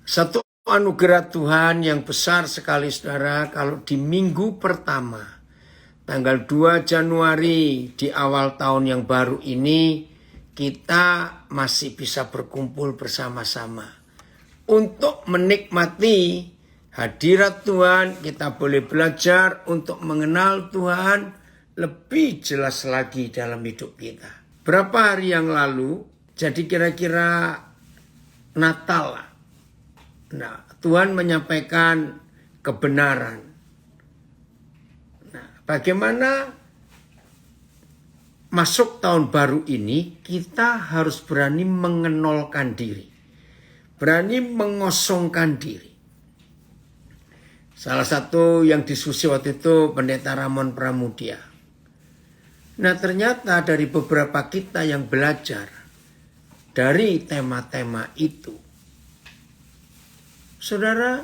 Satu anugerah Tuhan yang besar sekali saudara, kalau di minggu pertama, tanggal 2 Januari di awal tahun yang baru ini, kita masih bisa berkumpul bersama-sama. Untuk menikmati hadirat Tuhan, kita boleh belajar untuk mengenal Tuhan lebih jelas lagi dalam hidup kita. Berapa hari yang lalu, jadi kira-kira Natal lah. Nah, Tuhan menyampaikan kebenaran. Nah, bagaimana masuk tahun baru ini kita harus berani mengenolkan diri. Berani mengosongkan diri. Salah satu yang diskusi waktu itu Pendeta Ramon Pramudia. Nah, ternyata dari beberapa kita yang belajar dari tema-tema itu, saudara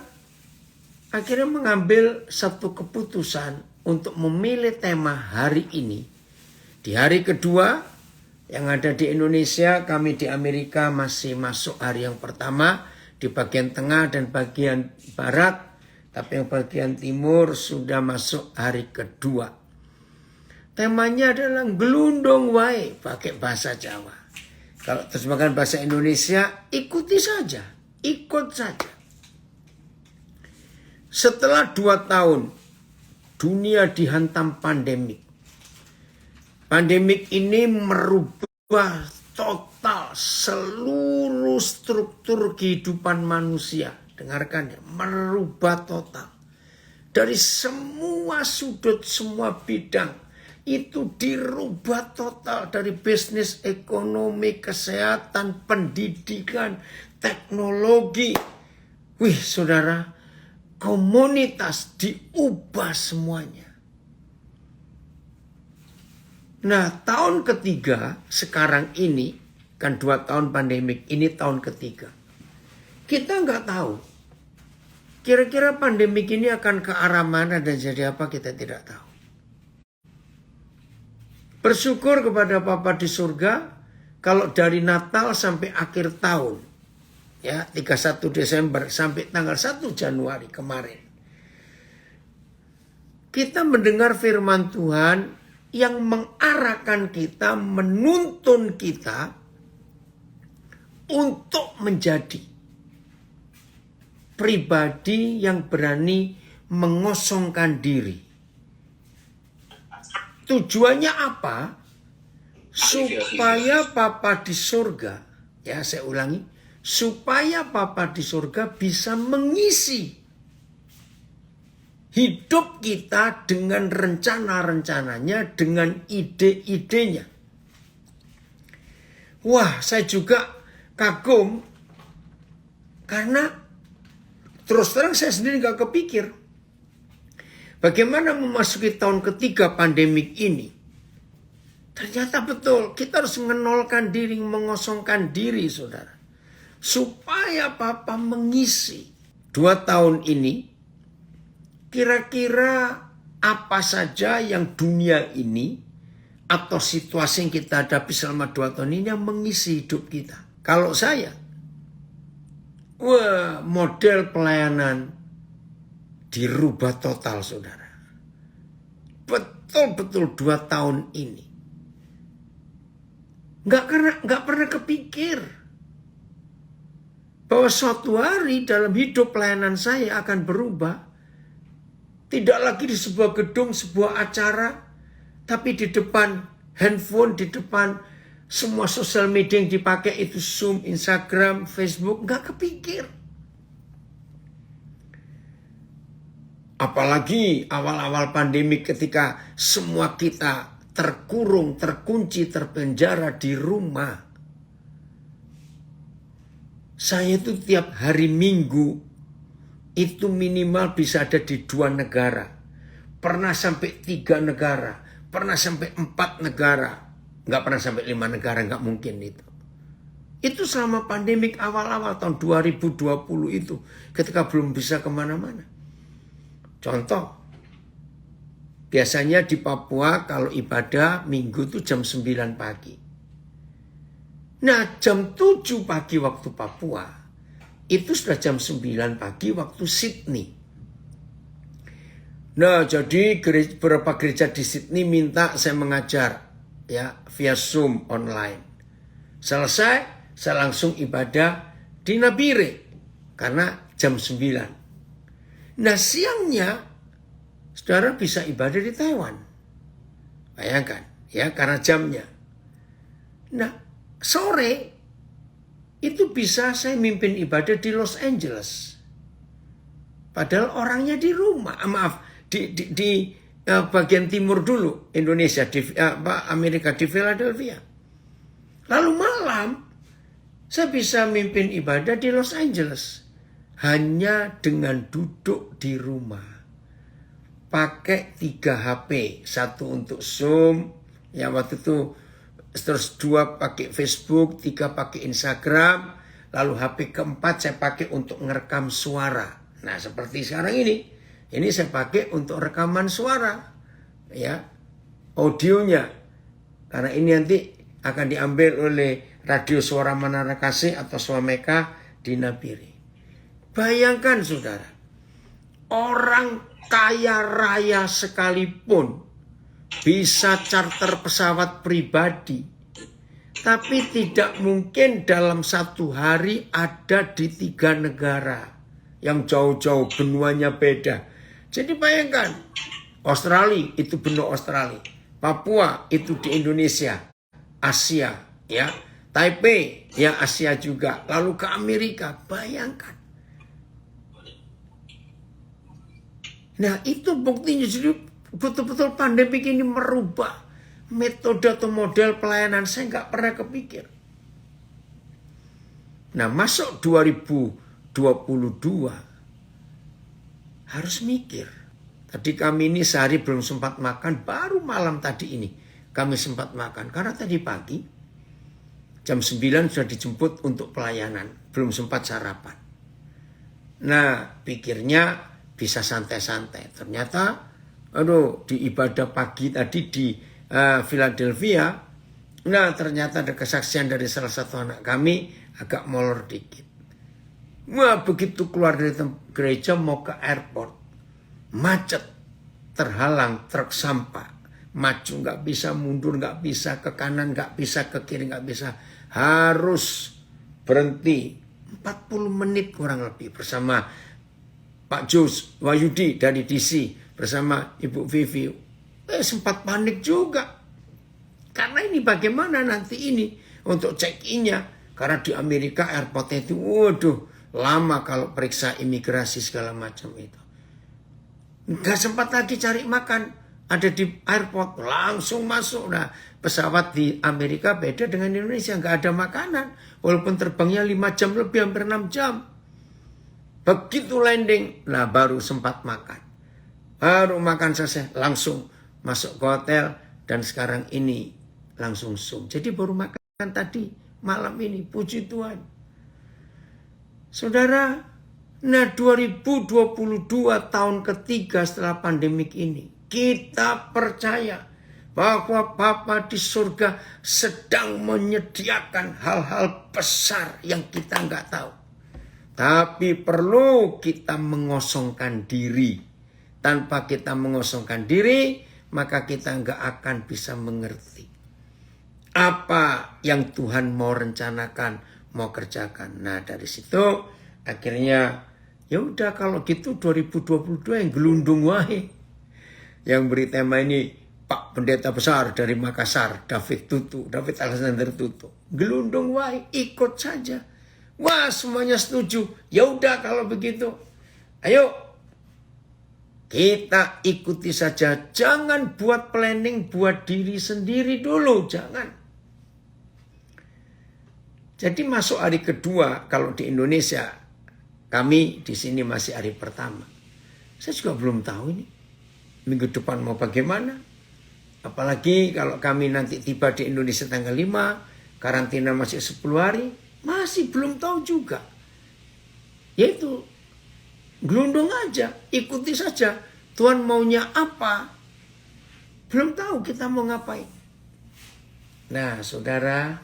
akhirnya mengambil satu keputusan untuk memilih tema hari ini. Di hari kedua yang ada di Indonesia, kami di Amerika masih masuk hari yang pertama di bagian tengah dan bagian barat. Tapi yang bagian timur sudah masuk hari kedua. Temanya adalah gelundung wae pakai bahasa Jawa. Kalau terjemahkan bahasa Indonesia, ikuti saja, ikut saja. Setelah 2 tahun, dunia dihantam pandemik. Pandemik ini merubah total seluruh struktur kehidupan manusia. Dengarkan ya, merubah total. Dari semua sudut, semua bidang. Itu dirubah total dari bisnis, ekonomi, kesehatan, pendidikan, teknologi. Wih saudara, komunitas diubah semuanya. Nah, tahun ketiga sekarang ini, kan 2 tahun pandemik, ini tahun ketiga. Kita nggak tahu. Kira-kira pandemik ini akan ke arah mana dan jadi apa, kita tidak tahu. Bersyukur kepada Bapa di surga, kalau dari Natal sampai akhir tahun, ya 31 Desember sampai tanggal 1 Januari kemarin, kita mendengar firman Tuhan yang mengarahkan kita, menuntun kita untuk menjadi pribadi yang berani mengosongkan diri. Tujuannya apa? Supaya Bapa di surga, ya saya ulangi, supaya Bapa di surga bisa mengisi hidup kita dengan rencana-rencananya, dengan ide-idenya. Wah, saya juga kagum karena terus terang saya sendiri gak kepikir bagaimana memasuki tahun ketiga pandemik ini. Ternyata betul, kita harus mengenolkan diri, mengosongkan diri saudara. Supaya Bapa mengisi 2 tahun ini, kira-kira apa saja yang dunia ini atau situasi yang kita hadapi selama 2 tahun ini yang mengisi hidup kita. Kalau saya, wah, model pelayanan dirubah total saudara. Betul-betul 2 tahun ini. Nggak pernah kepikir bahwa suatu hari dalam hidup pelayanan saya akan berubah. Tidak lagi di sebuah gedung, sebuah acara, tapi di depan handphone, di depan semua sosial media yang dipakai itu Zoom, Instagram, Facebook. Nggak kepikir. Apalagi awal-awal pandemi ketika semua kita terkurung, terkunci, terpenjara di rumah. Saya itu tiap hari Minggu itu minimal bisa ada di 2 negara. Pernah sampai 3 negara. Pernah sampai 4 negara. Nggak pernah sampai 5 negara, nggak mungkin itu. Itu selama pandemik awal-awal tahun 2020 itu. Ketika belum bisa kemana-mana. Contoh. Biasanya di Papua kalau ibadah Minggu itu jam 9 pagi. Nah jam 7 pagi waktu Papua itu sudah jam 9 pagi waktu Sydney. Nah, jadi beberapa gereja di Sydney minta saya mengajar ya via Zoom online. Selesai, saya langsung ibadah di Nabire karena jam 9. Nah, siangnya saudara bisa ibadah di Taiwan. Bayangkan ya, karena jamnya. Nah, sore itu bisa saya mimpin ibadah di Los Angeles. Padahal orangnya di rumah, di bagian timur dulu Indonesia, Amerika, di Philadelphia. Lalu malam saya bisa mimpin ibadah di Los Angeles hanya dengan duduk di rumah. Pakai 3 HP, satu untuk Zoom, ya waktu itu, terus 2 pakai Facebook, 3 pakai Instagram, lalu HP keempat saya pakai untuk ngerekam suara. Nah, seperti sekarang ini saya pakai untuk rekaman suara, ya, audionya. Karena ini nanti akan diambil oleh Radio Suara Menara Kasih atau Swameka di Nabire. Bayangkan saudara, orang kaya raya sekalipun bisa charter pesawat pribadi, tapi tidak mungkin dalam satu hari ada di 3 negara yang jauh-jauh, benuanya beda. Jadi bayangkan, Australia itu benua Australia, Papua itu di Indonesia, Asia, ya, Taipei, ya Asia juga, lalu ke Amerika, bayangkan. Nah, itu buktinya, jadi betul-betul pandemi ini merubah metode atau model pelayanan saya nggak pernah kepikir. Nah, masuk 2022 harus mikir. Tadi kami ini sehari belum sempat makan, baru malam tadi ini kami sempat makan. Karena tadi pagi jam 9 sudah dijemput untuk pelayanan, belum sempat sarapan. Nah, pikirnya bisa santai-santai. Ternyata, di ibadah pagi tadi di Philadelphia, nah ternyata ada kesaksian dari salah satu anak kami agak molor dikit. Wah, begitu keluar dari gereja mau ke airport, macet, terhalang truk sampah, maju nggak bisa, mundur nggak bisa, ke kanan nggak bisa, ke kiri nggak bisa, harus berhenti 40 menit kurang lebih bersama Pak Jus Wahyudi dari DC bersama Ibu Vivi. Sempat panik juga. Karena ini bagaimana nanti ini untuk check-in-nya. Karena di Amerika airport itu waduh lama kalau periksa imigrasi segala macam itu. Nggak sempat lagi cari makan. Ada di airport langsung masuk. Nah, pesawat di Amerika beda dengan Indonesia. Nggak ada makanan. Walaupun terbangnya 5 jam lebih, hampir 6 jam. Begitu landing, nah baru sempat makan. Baru makan selesai, langsung masuk ke hotel. Dan sekarang ini langsung Zoom. Jadi baru makan tadi, malam ini, puji Tuhan. Saudara, nah 2022 tahun ketiga setelah pandemik ini. Kita percaya bahwa Bapa di surga sedang menyediakan hal-hal besar yang kita nggak tahu. Tapi perlu kita mengosongkan diri. Tanpa kita mengosongkan diri, maka kita nggak akan bisa mengerti apa yang Tuhan mau rencanakan, mau kerjakan. Nah, dari situ akhirnya ya udah kalau gitu 2022 yang gelundung wae. Yang beri tema ini Pak Pendeta Besar dari Makassar, David Alexander Tutu. Gelundung wae, ikut saja. Wah, semuanya setuju. Ya udah kalau begitu. Ayo. Kita ikuti saja. Jangan buat planning buat diri sendiri dulu, jangan. Jadi masuk hari kedua kalau di Indonesia, kami di sini masih hari pertama. Saya juga belum tahu ini minggu depan mau bagaimana. Apalagi kalau kami nanti tiba di Indonesia tanggal 5, karantina masih 10 hari. Masih belum tahu juga. Yaitu gelundung aja, ikuti saja. Tuhan maunya apa? Belum tahu kita mau ngapain. Nah, saudara,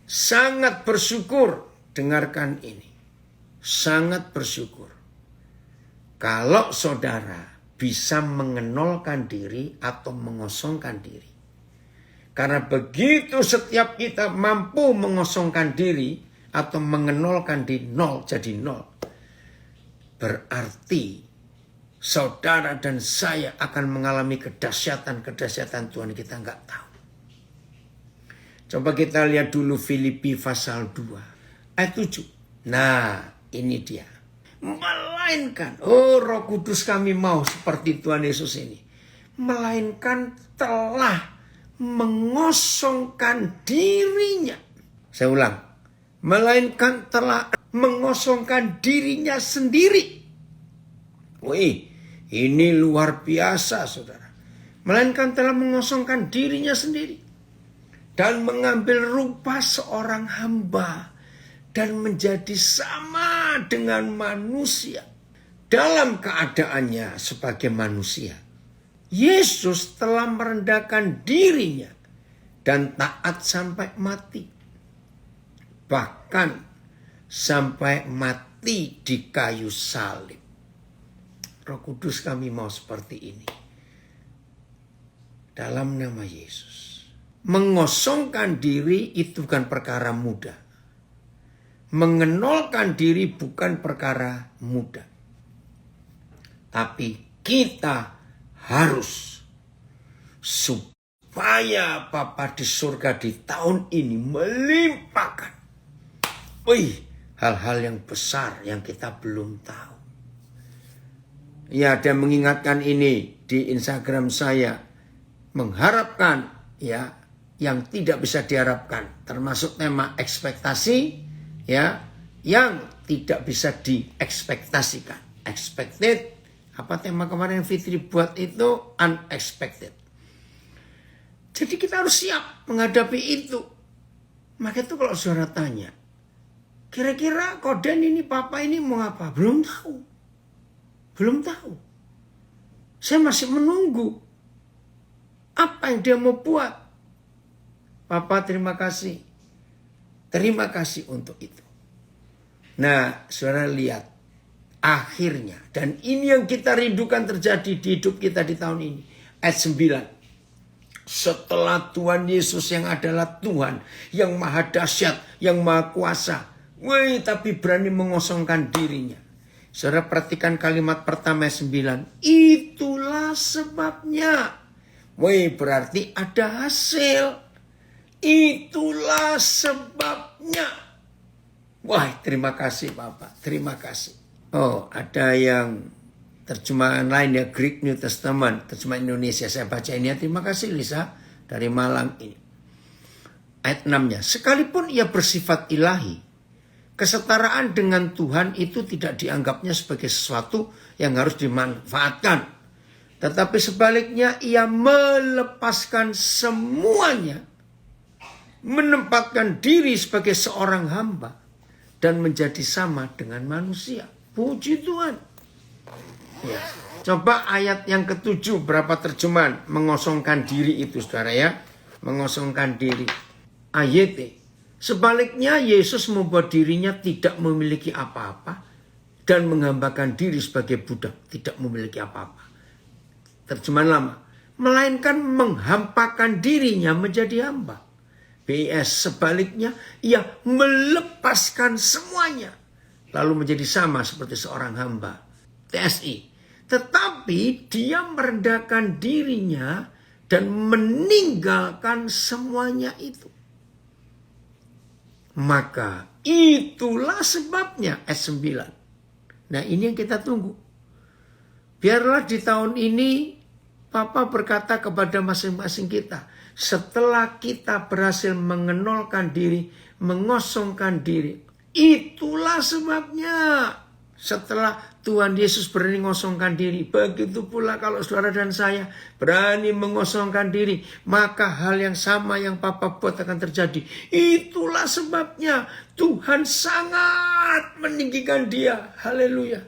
sangat bersyukur dengarkan ini. Sangat bersyukur kalau saudara bisa mengenolkan diri atau mengosongkan diri. Karena begitu setiap kita mampu mengosongkan diri atau mengenolkan di nol jadi nol, berarti saudara dan saya akan mengalami kedahsyatan Tuhan kita nggak tahu. Coba kita lihat dulu Filipi pasal 2 ayat 7. Nah, ini dia. Melainkan, Roh Kudus kami mau seperti Tuhan Yesus ini. Melainkan telah mengosongkan dirinya. Saya ulang. Melainkan telah mengosongkan dirinya sendiri. Wih, ini luar biasa saudara. Melainkan telah mengosongkan dirinya sendiri. Dan mengambil rupa seorang hamba. Dan menjadi sama dengan manusia. Dalam keadaannya sebagai manusia. Yesus telah merendahkan dirinya. Dan taat sampai mati. Bahkan sampai mati di kayu salib. Roh Kudus kami mau seperti ini. Dalam nama Yesus. Mengosongkan diri itu bukan perkara mudah. Mengenolkan diri bukan perkara mudah. Tapi kita harus supaya Bapa di surga di tahun ini melimpahkan. Hal-hal yang besar yang kita belum tahu. Ya, ada mengingatkan ini di Instagram saya. Mengharapkan ya yang tidak bisa diharapkan. Termasuk tema ekspektasi ya yang tidak bisa diekspektasikan. Expected. Apa tema kemarin Fitri buat itu? Unexpected. Jadi kita harus siap menghadapi itu. Maka itu kalau saudara tanya. Kira-kira Koden ini Papa ini mau apa? Belum tahu. Belum tahu. Saya masih menunggu. Apa yang dia mau buat. Papa terima kasih. Terima kasih untuk itu. Nah, saudara lihat. Akhirnya. Dan ini yang kita rindukan terjadi di hidup kita di tahun ini. Ayat 9. Setelah Tuhan Yesus yang adalah Tuhan. Yang maha dahsyat. Yang maha kuasa. Tapi berani mengosongkan dirinya. Saudara perhatikan kalimat pertama 9. Itulah sebabnya. Berarti ada hasil. Itulah sebabnya. Terima kasih Bapak. Terima kasih. Ada yang terjemahan lain ya. Greek New Testament. Terjemahan Indonesia. Saya baca ini ya. Terima kasih Lisa. Dari Malang ini. Ayat 6-nya. Sekalipun ia bersifat ilahi. Kesetaraan dengan Tuhan itu tidak dianggapnya sebagai sesuatu yang harus dimanfaatkan. Tetapi sebaliknya ia melepaskan semuanya. Menempatkan diri sebagai seorang hamba. Dan menjadi sama dengan manusia. Puji Tuhan. Ya. Coba ayat yang ke-7 berapa terjemahan mengosongkan diri itu saudara ya. Mengosongkan diri. Ayat. Sebaliknya Yesus membuat dirinya tidak memiliki apa-apa dan menghambakan diri sebagai budak, tidak memiliki apa-apa. Terjemahan lama, melainkan menghampakan dirinya menjadi hamba. BS sebaliknya ia melepaskan semuanya lalu menjadi sama seperti seorang hamba. TSI, tetapi dia merendahkan dirinya dan meninggalkan semuanya itu. Maka itulah sebabnya ayat 9. Nah ini yang kita tunggu. Biarlah di tahun ini Papa berkata kepada masing-masing kita. Setelah kita berhasil mengenolkan diri, mengosongkan diri. Itulah sebabnya. Setelah Tuhan Yesus berani mengosongkan diri. Begitu pula kalau saudara dan saya berani mengosongkan diri. Maka hal yang sama yang Papa buat akan terjadi. Itulah sebabnya Tuhan sangat meninggikan dia. Haleluya.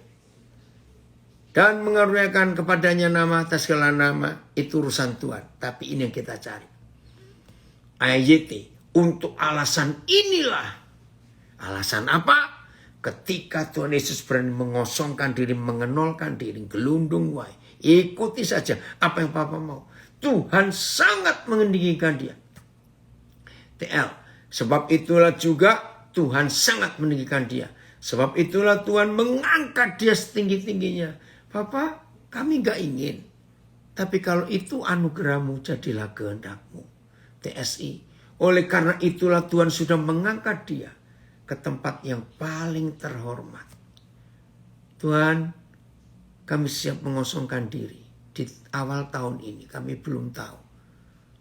Dan mengaruniakan kepadanya nama atas segala nama. Itu urusan Tuhan. Tapi ini yang kita cari. Ayat untuk alasan inilah Alasan apa? Ketika Tuhan Yesus berani mengosongkan diri, mengenolkan diri, gelundung wae. Ikuti saja apa yang Papa mau. Tuhan sangat meninggikan dia. TL. Sebab itulah juga Tuhan sangat meninggikan dia. Sebab itulah Tuhan mengangkat dia setinggi-tingginya. Papa, kami gak ingin. Tapi kalau itu anugerahmu, jadilah kehendakmu. TSI. Oleh karena itulah Tuhan sudah mengangkat dia ke tempat yang paling terhormat. Tuhan, kami siap mengosongkan diri. Di awal tahun ini kami belum tahu.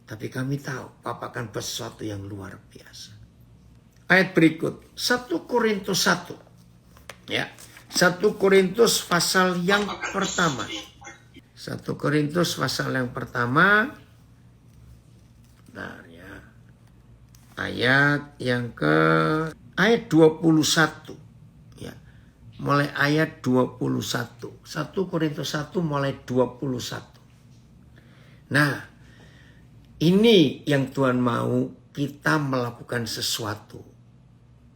Tapi kami tahu Papa akan buat sesuatu yang luar biasa. Ayat berikut. 1 Korintus 1. Ya. 1 Korintus pasal yang pertama. 1 Korintus pasal yang pertama. Bentar ya. Ayat yang ayat 21. Ya. Mulai ayat 21. 1 Korintus 1 mulai 21. Nah, ini yang Tuhan mau, kita melakukan sesuatu.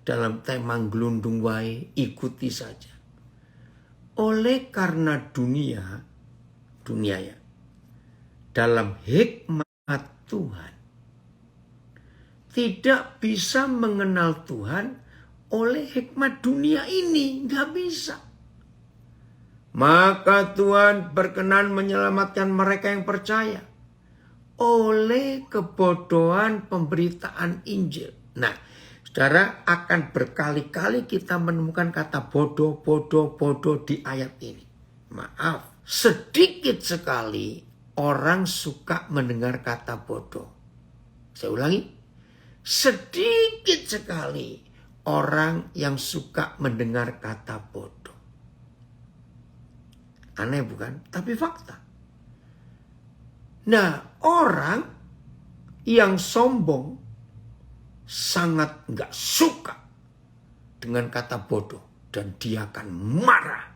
Dalam tema gelundung wae, ikuti saja. Oleh karena dunia ya, dalam hikmat Tuhan, tidak bisa mengenal Tuhan oleh hikmat dunia ini. Gak bisa. Maka Tuhan berkenan menyelamatkan mereka yang percaya oleh kebodohan pemberitaan Injil. Nah, saudara, akan berkali-kali kita menemukan kata bodoh di ayat ini. Maaf, sedikit sekali orang suka mendengar kata bodoh. Saya ulangi, sedikit sekali orang yang suka mendengar kata bodoh. Aneh bukan? Tapi fakta. Nah, orang yang sombong sangat gak suka dengan kata bodoh. Dan dia akan marah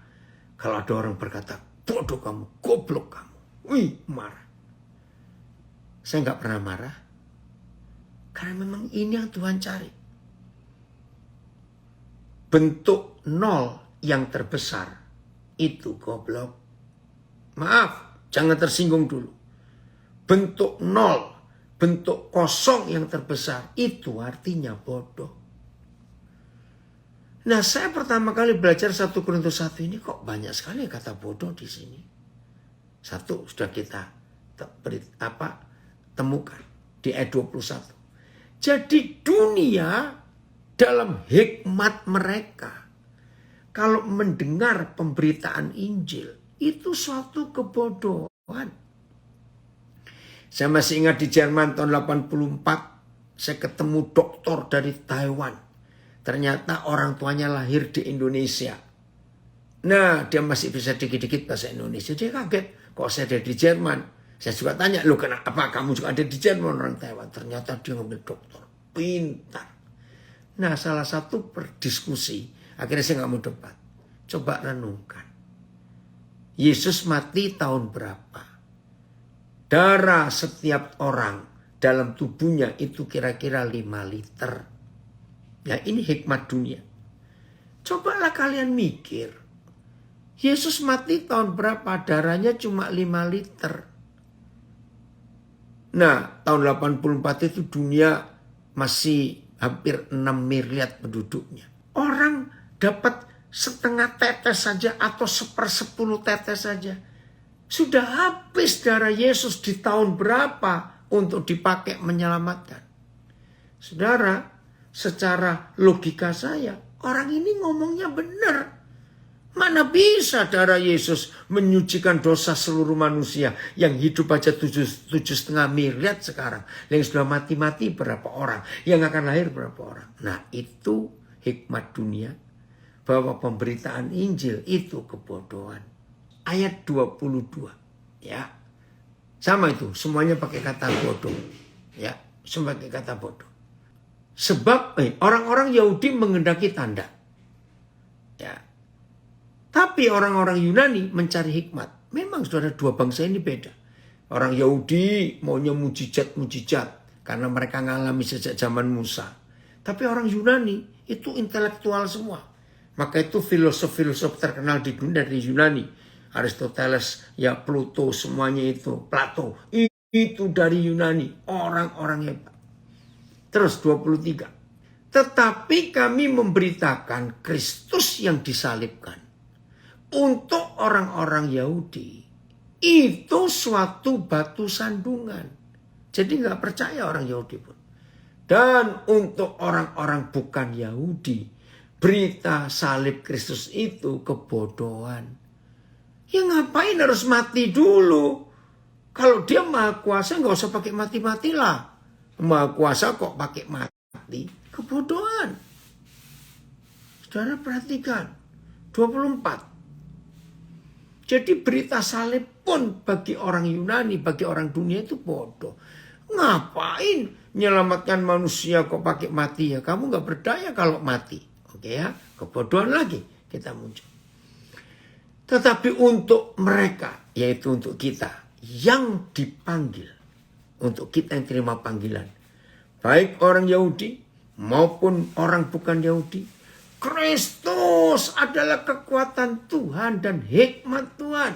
kalau ada orang berkata, bodoh kamu, goblok kamu. Wih, marah. Saya gak pernah marah. Karena memang ini yang Tuhan cari. Bentuk nol yang terbesar itu goblok. Maaf, jangan tersinggung dulu. Bentuk nol, bentuk kosong yang terbesar, itu artinya bodoh. Nah, saya pertama kali belajar 1 Korintus 1 ini kok banyak sekali kata bodoh di sini. Satu sudah kita temukan di ayat 21. Jadi dunia dalam hikmat mereka, kalau mendengar pemberitaan Injil, itu suatu kebodohan. Saya masih ingat di Jerman tahun 84, saya ketemu dokter dari Taiwan. Ternyata orang tuanya lahir di Indonesia. Nah, dia masih bisa dikit-dikit bahasa Indonesia. Dia kaget, kok saya ada di Jerman. Saya juga tanya, lu kenapa kamu juga ada di Jerman orang Taiwan? Ternyata dia ngambil dokter, pintar. Nah, salah satu berdiskusi, akhirnya saya nggak mau debat. Coba renungkan. Yesus mati tahun berapa? Darah setiap orang dalam tubuhnya itu kira-kira 5 liter. Ya, ini hikmat dunia. Cobalah kalian mikir. Yesus mati tahun berapa? Darahnya cuma 5 liter. Nah, tahun 84 itu dunia masih hampir 6 miliar penduduknya. Orang dapat setengah tetes saja atau 1/10 tetes saja. Sudah habis darah Yesus di tahun berapa untuk dipakai menyelamatkan. Saudara, secara logika saya, orang ini ngomongnya benar. Mana bisa darah Yesus menyucikan dosa seluruh manusia yang hidup aja 7,5 miliar sekarang. Yang sudah mati-mati berapa orang, yang akan lahir berapa orang. Nah, itu hikmat dunia, bahwa pemberitaan Injil itu kebodohan. Ayat 22, ya. Sama itu, semuanya pakai kata bodoh. Ya, semua pakai kata bodoh. Sebab orang-orang Yahudi menghendaki tanda. Ya. Tapi orang-orang Yunani mencari hikmat. Memang saudara, dua bangsa ini beda. Orang Yahudi maunya mujizat-mujizat karena mereka ngalami sejak zaman Musa. Tapi orang Yunani itu intelektual semua. Maka itu filosof-filosof terkenal di dunia dari Yunani. Aristoteles, ya Pluto, semuanya itu. Plato, itu dari Yunani. Orang-orang hebat. Terus 23. Tetapi kami memberitakan Kristus yang disalibkan. Untuk orang-orang Yahudi. Itu suatu batu sandungan. Jadi nggak percaya orang Yahudi pun. Dan untuk orang-orang bukan Yahudi. Berita salib Kristus itu kebodohan. Ya ngapain harus mati dulu? Kalau dia maha kuasa nggak usah pakai mati-matilah. Maha kuasa kok pakai mati? Kebodohan. Saudara perhatikan. 24. Jadi berita salib pun bagi orang Yunani, bagi orang dunia itu bodoh. Ngapain menyelamatkan manusia kok pakai mati ya? Kamu nggak berdaya kalau mati. Oke ya, kebodohan lagi kita muncul. Tetapi untuk mereka, yaitu untuk kita yang dipanggil, untuk kita yang terima panggilan, baik orang Yahudi maupun orang bukan Yahudi, Kristus adalah kekuatan Tuhan dan hikmat Tuhan.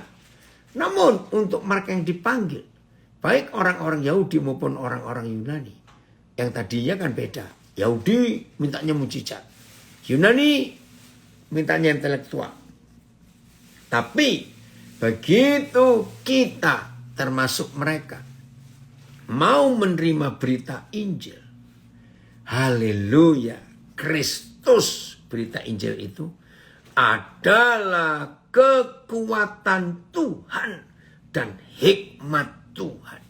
Namun untuk mereka yang dipanggil, baik orang-orang Yahudi maupun orang-orang Yunani, yang tadinya kan beda. Yahudi mintanya mujizat, Yunani mintanya intelektual. Tapi begitu kita termasuk mereka mau menerima berita Injil, haleluya, Kristus, berita Injil itu adalah kekuatan Tuhan dan hikmat Tuhan.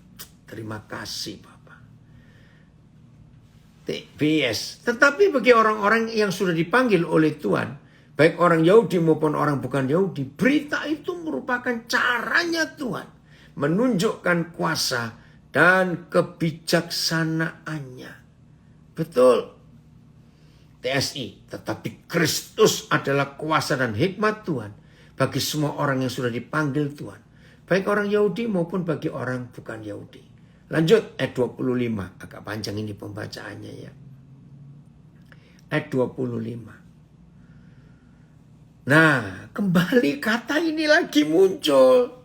Terima kasih Bapak. TBS. Tetapi bagi orang-orang yang sudah dipanggil oleh Tuhan, baik orang Yahudi maupun orang bukan Yahudi, berita itu merupakan caranya Tuhan menunjukkan kuasa dan kebijaksanaannya. Betul. TSI, tetapi Kristus adalah kuasa dan hikmat Tuhan bagi semua orang yang sudah dipanggil Tuhan, baik orang Yahudi maupun bagi orang bukan Yahudi. Lanjut ayat 25, agak panjang ini pembacaannya ya. Ayat 25. Nah, kembali kata ini lagi muncul.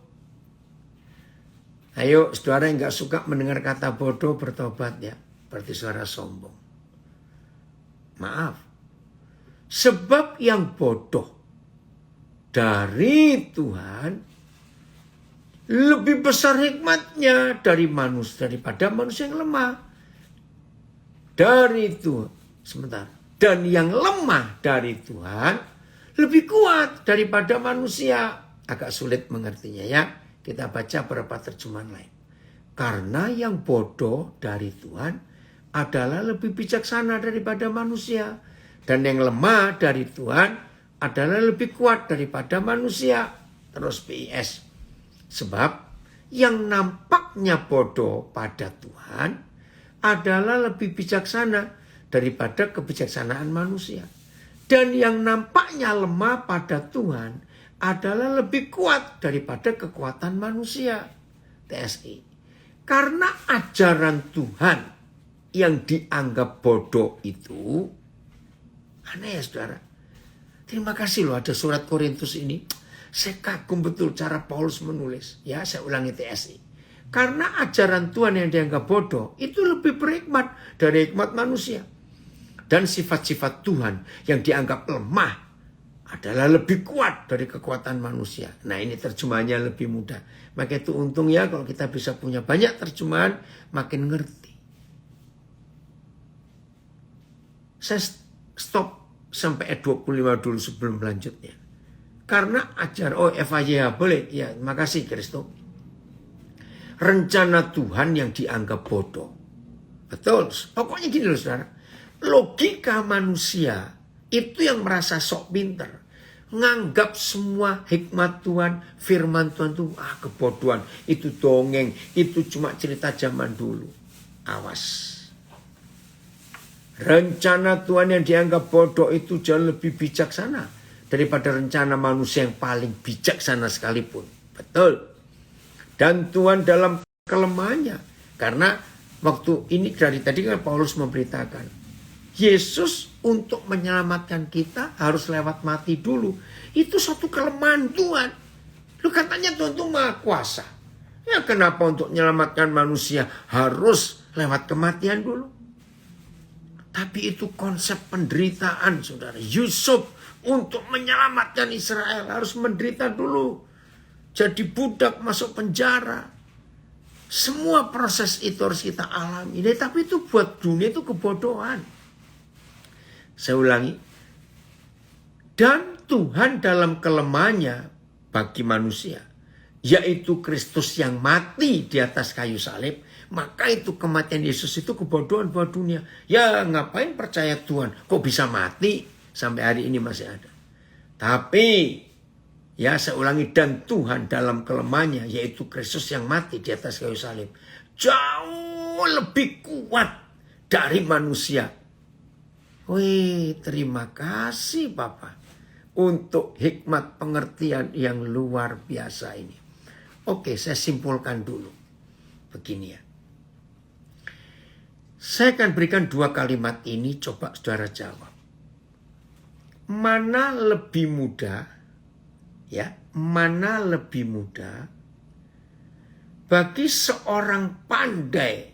Ayo, saudara yang gak suka mendengar kata bodoh bertobat ya, berarti saudara sombong. Maaf, sebab yang bodoh dari Tuhan lebih besar hikmatnya daripada manusia yang lemah. Dari Tuhan, sebentar. Dan yang lemah dari Tuhan lebih kuat daripada manusia. Agak sulit mengertinya ya. Kita baca beberapa terjemahan lain. Karena yang bodoh dari Tuhan adalah lebih bijaksana daripada manusia. Dan yang lemah dari Tuhan adalah lebih kuat daripada manusia. Terus PIS. Sebab yang nampaknya bodoh pada Tuhan adalah lebih bijaksana daripada kebijaksanaan manusia. Dan yang nampaknya lemah pada Tuhan adalah lebih kuat daripada kekuatan manusia. TSI. Karena ajaran Tuhan yang dianggap bodoh itu aneh ya saudara. Terima kasih loh ada surat Korintus ini. Saya kagum betul cara Paulus menulis. Ya saya ulangi TSI. Karena ajaran Tuhan yang dianggap bodoh itu lebih berhikmat dari hikmat manusia. Dan sifat-sifat Tuhan yang dianggap lemah adalah lebih kuat dari kekuatan manusia. Nah ini terjemahannya lebih mudah. Maka itu untung ya kalau kita bisa punya banyak terjemahan makin ngerti. Saya stop sampai ayat 25 dulu sebelum lanjutnya. Karena FAYH boleh. Ya, makasih Kristo. Rencana Tuhan yang dianggap bodoh. Betul. Pokoknya gini loh saudara. Logika manusia itu yang merasa sok pinter. Nganggap semua hikmat Tuhan, firman Tuhan itu kebodohan. Itu dongeng. Itu cuma cerita zaman dulu. Awas. Rencana Tuhan yang dianggap bodoh itu jauh lebih bijaksana daripada rencana manusia yang paling bijaksana sekalipun. Betul. Dan Tuhan dalam kelemahannya. Karena waktu ini dari tadi kan Paulus memberitakan. Yesus untuk menyelamatkan kita harus lewat mati dulu. Itu satu kelemahan Tuhan. Lu katanya Tuhan itu maha kuasa. Ya kenapa untuk menyelamatkan manusia harus lewat kematian dulu? Tapi itu konsep penderitaan, saudara. Yusuf untuk menyelamatkan Israel harus menderita dulu. Jadi budak, masuk penjara. Semua proses itu harus kita alami. Tapi itu buat dunia itu kebodohan. Saya ulangi. Dan Tuhan dalam kelemahannya bagi manusia, yaitu Kristus yang mati di atas kayu salib, maka itu kematian Yesus itu kebodohan buat dunia. Ya ngapain percaya Tuhan? Kok bisa mati? Sampai hari ini masih ada. Tapi ya saya ulangi, dan Tuhan dalam kelemahannya, yaitu Kristus yang mati di atas kayu salib, jauh lebih kuat dari manusia. Wih, terima kasih Bapak untuk hikmat pengertian yang luar biasa ini. Oke, saya simpulkan dulu. Begini ya. Saya akan berikan 2 kalimat ini, coba saudara jawab. Mana lebih mudah, ya, mana lebih mudah bagi seorang pandai,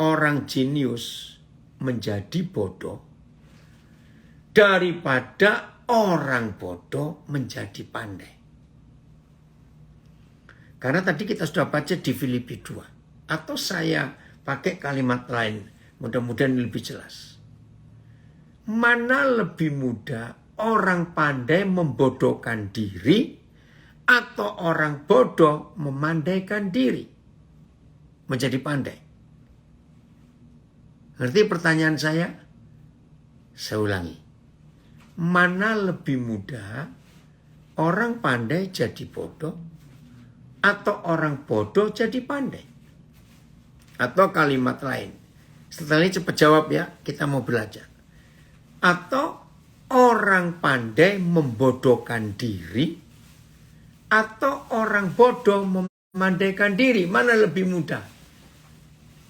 orang jenius menjadi bodoh, daripada orang bodoh menjadi pandai. Karena tadi kita sudah baca di Filipi 2. Atau saya pakai kalimat lain, mudah-mudahan lebih jelas. Mana lebih mudah orang pandai membodohkan diri atau orang bodoh memandaikan diri menjadi pandai? Ngerti pertanyaan saya? Saya ulangi. Mana lebih mudah orang pandai jadi bodoh atau orang bodoh jadi pandai? Atau kalimat lain. Setelah ini cepat jawab ya, kita mau belajar. Atau orang pandai membodohkan diri atau orang bodoh memandaikan diri, mana lebih mudah?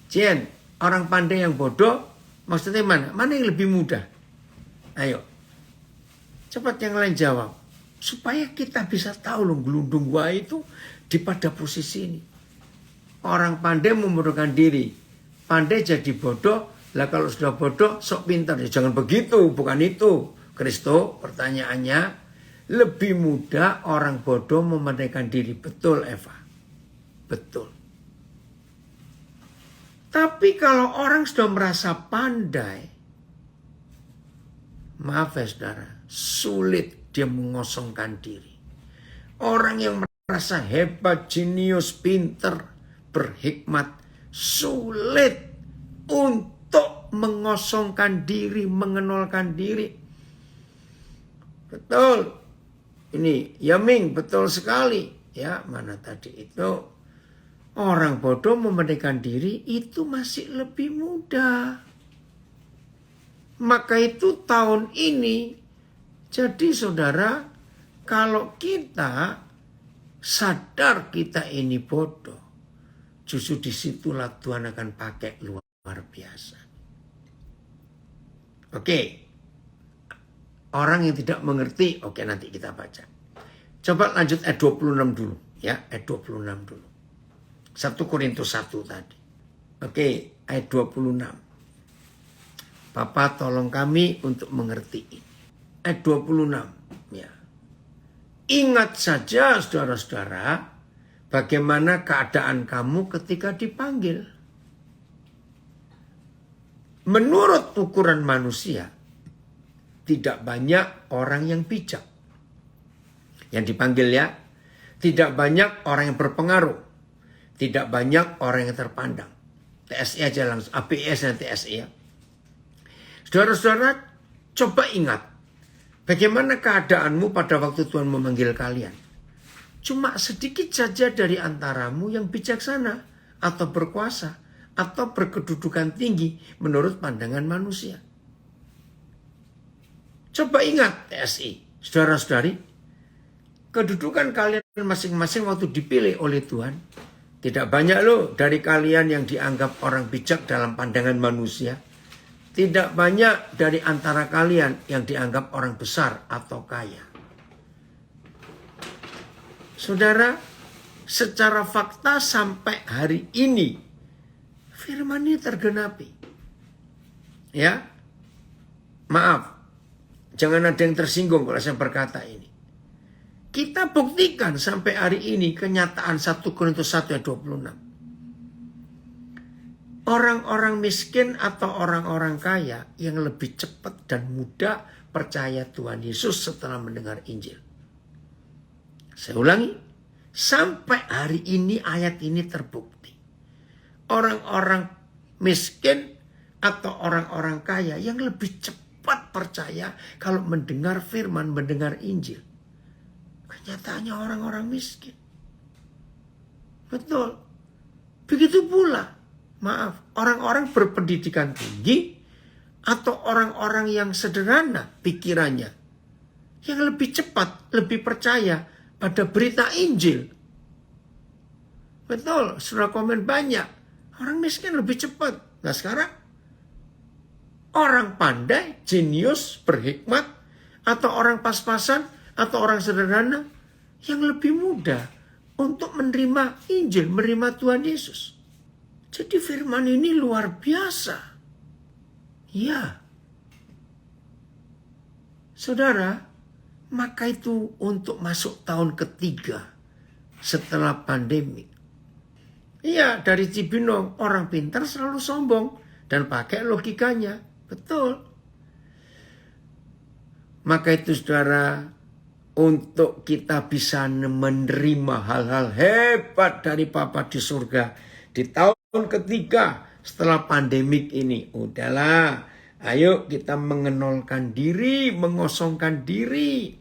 Jen, orang pandai yang bodoh maksudnya mana? Mana yang lebih mudah? Ayo. Cepat yang lain jawab. Supaya kita bisa tahu loh gelundung gua itu di pada posisi ini. Orang pandai membodohkan diri. Pandai jadi bodoh. Lah kalau sudah bodoh sok pintar. Ya jangan begitu. Bukan itu. Kristo pertanyaannya. Lebih mudah orang bodoh memandaikan diri. Betul Eva. Betul. Tapi kalau orang sudah merasa pandai. Maaf ya saudara. Sulit dia mengosongkan diri. Orang yang merasa hebat, jenius, pinter, berhikmat, sulit untuk mengosongkan diri, mengenolkan diri. Betul. Ini Yaming, betul sekali. Ya, mana tadi itu? Orang bodoh memandaikan diri itu masih lebih mudah. Maka itu tahun ini, jadi saudara, kalau kita sadar kita ini bodoh, justru disitulah Tuhan akan pakai luar biasa. Oke, orang yang tidak mengerti, oke nanti kita baca. Coba lanjut ayat 26 dulu, ya ayat 26 dulu. 1 Korintus 1 tadi. Oke, ayat 26. Papa tolong kami untuk mengerti ini. Ayat 26. Ya. Ingat saja saudara-saudara, bagaimana keadaan kamu ketika dipanggil. Menurut ukuran manusia, tidak banyak orang yang bijak. Yang dipanggil ya, tidak banyak orang yang berpengaruh. Tidak banyak orang yang terpandang. TSI aja langsung, APS dan TSI ya. Saudara-saudara, coba ingat. Bagaimana keadaanmu pada waktu Tuhan memanggil kalian? Cuma sedikit saja dari antaramu yang bijaksana atau berkuasa atau berkedudukan tinggi menurut pandangan manusia. Coba ingat TSI, saudara-saudari, kedudukan kalian masing-masing waktu dipilih oleh Tuhan. Tidak banyak loh dari kalian yang dianggap orang bijak dalam pandangan manusia. Tidak banyak dari antara kalian yang dianggap orang besar atau kaya. Saudara, secara fakta sampai hari ini firman ini tergenapi. Ya, maaf, jangan ada yang tersinggung kalau saya berkata ini. Kita buktikan sampai hari ini kenyataan 1 Korintus 1 ayat 26. Orang-orang miskin atau orang-orang kaya yang lebih cepat dan mudah percaya Tuhan Yesus setelah mendengar Injil. Saya ulangi, sampai hari ini ayat ini terbukti. Orang-orang miskin atau orang-orang kaya yang lebih cepat percaya kalau mendengar firman, mendengar Injil. Kenyataannya orang-orang miskin. Betul. Begitu pula, maaf, orang-orang berpendidikan tinggi atau orang-orang yang sederhana pikirannya. Yang lebih cepat, lebih percaya pada berita Injil. Betul, sudah komen banyak. Orang miskin lebih cepat. Nah sekarang, orang pandai, jenius, berhikmat, atau orang pas-pasan, atau orang sederhana, yang lebih mudah untuk menerima Injil, menerima Tuhan Yesus. Jadi firman ini luar biasa. Ya. Saudara, maka itu untuk masuk tahun ketiga setelah pandemi. Iya, dari Cibinong orang pintar selalu sombong dan pakai logikanya. Betul. Maka itu saudara, untuk kita bisa menerima hal-hal hebat dari Bapa di surga di tahun ketiga setelah pandemik ini. Udahlah, ayo kita mengenolkan diri, mengosongkan diri.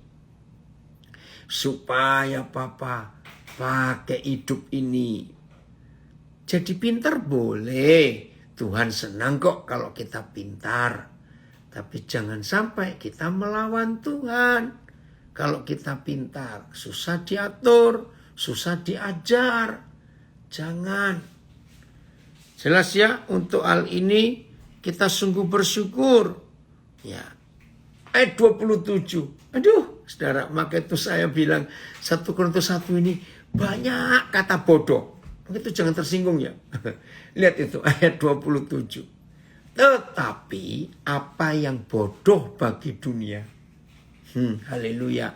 Supaya Papa pakai hidup ini. Jadi pintar boleh. Tuhan senang kok kalau kita pintar. Tapi jangan sampai kita melawan Tuhan. Kalau kita pintar, susah diatur, susah diajar. Jangan. Jelas ya, untuk hal ini kita sungguh bersyukur. Ya. Ayat 27. Aduh, saudara, maka itu saya bilang 1 Korintus 1 ini banyak kata bodoh. Maka itu jangan tersinggung ya. Lihat itu ayat 27. Tetapi apa yang bodoh bagi dunia, haleluya.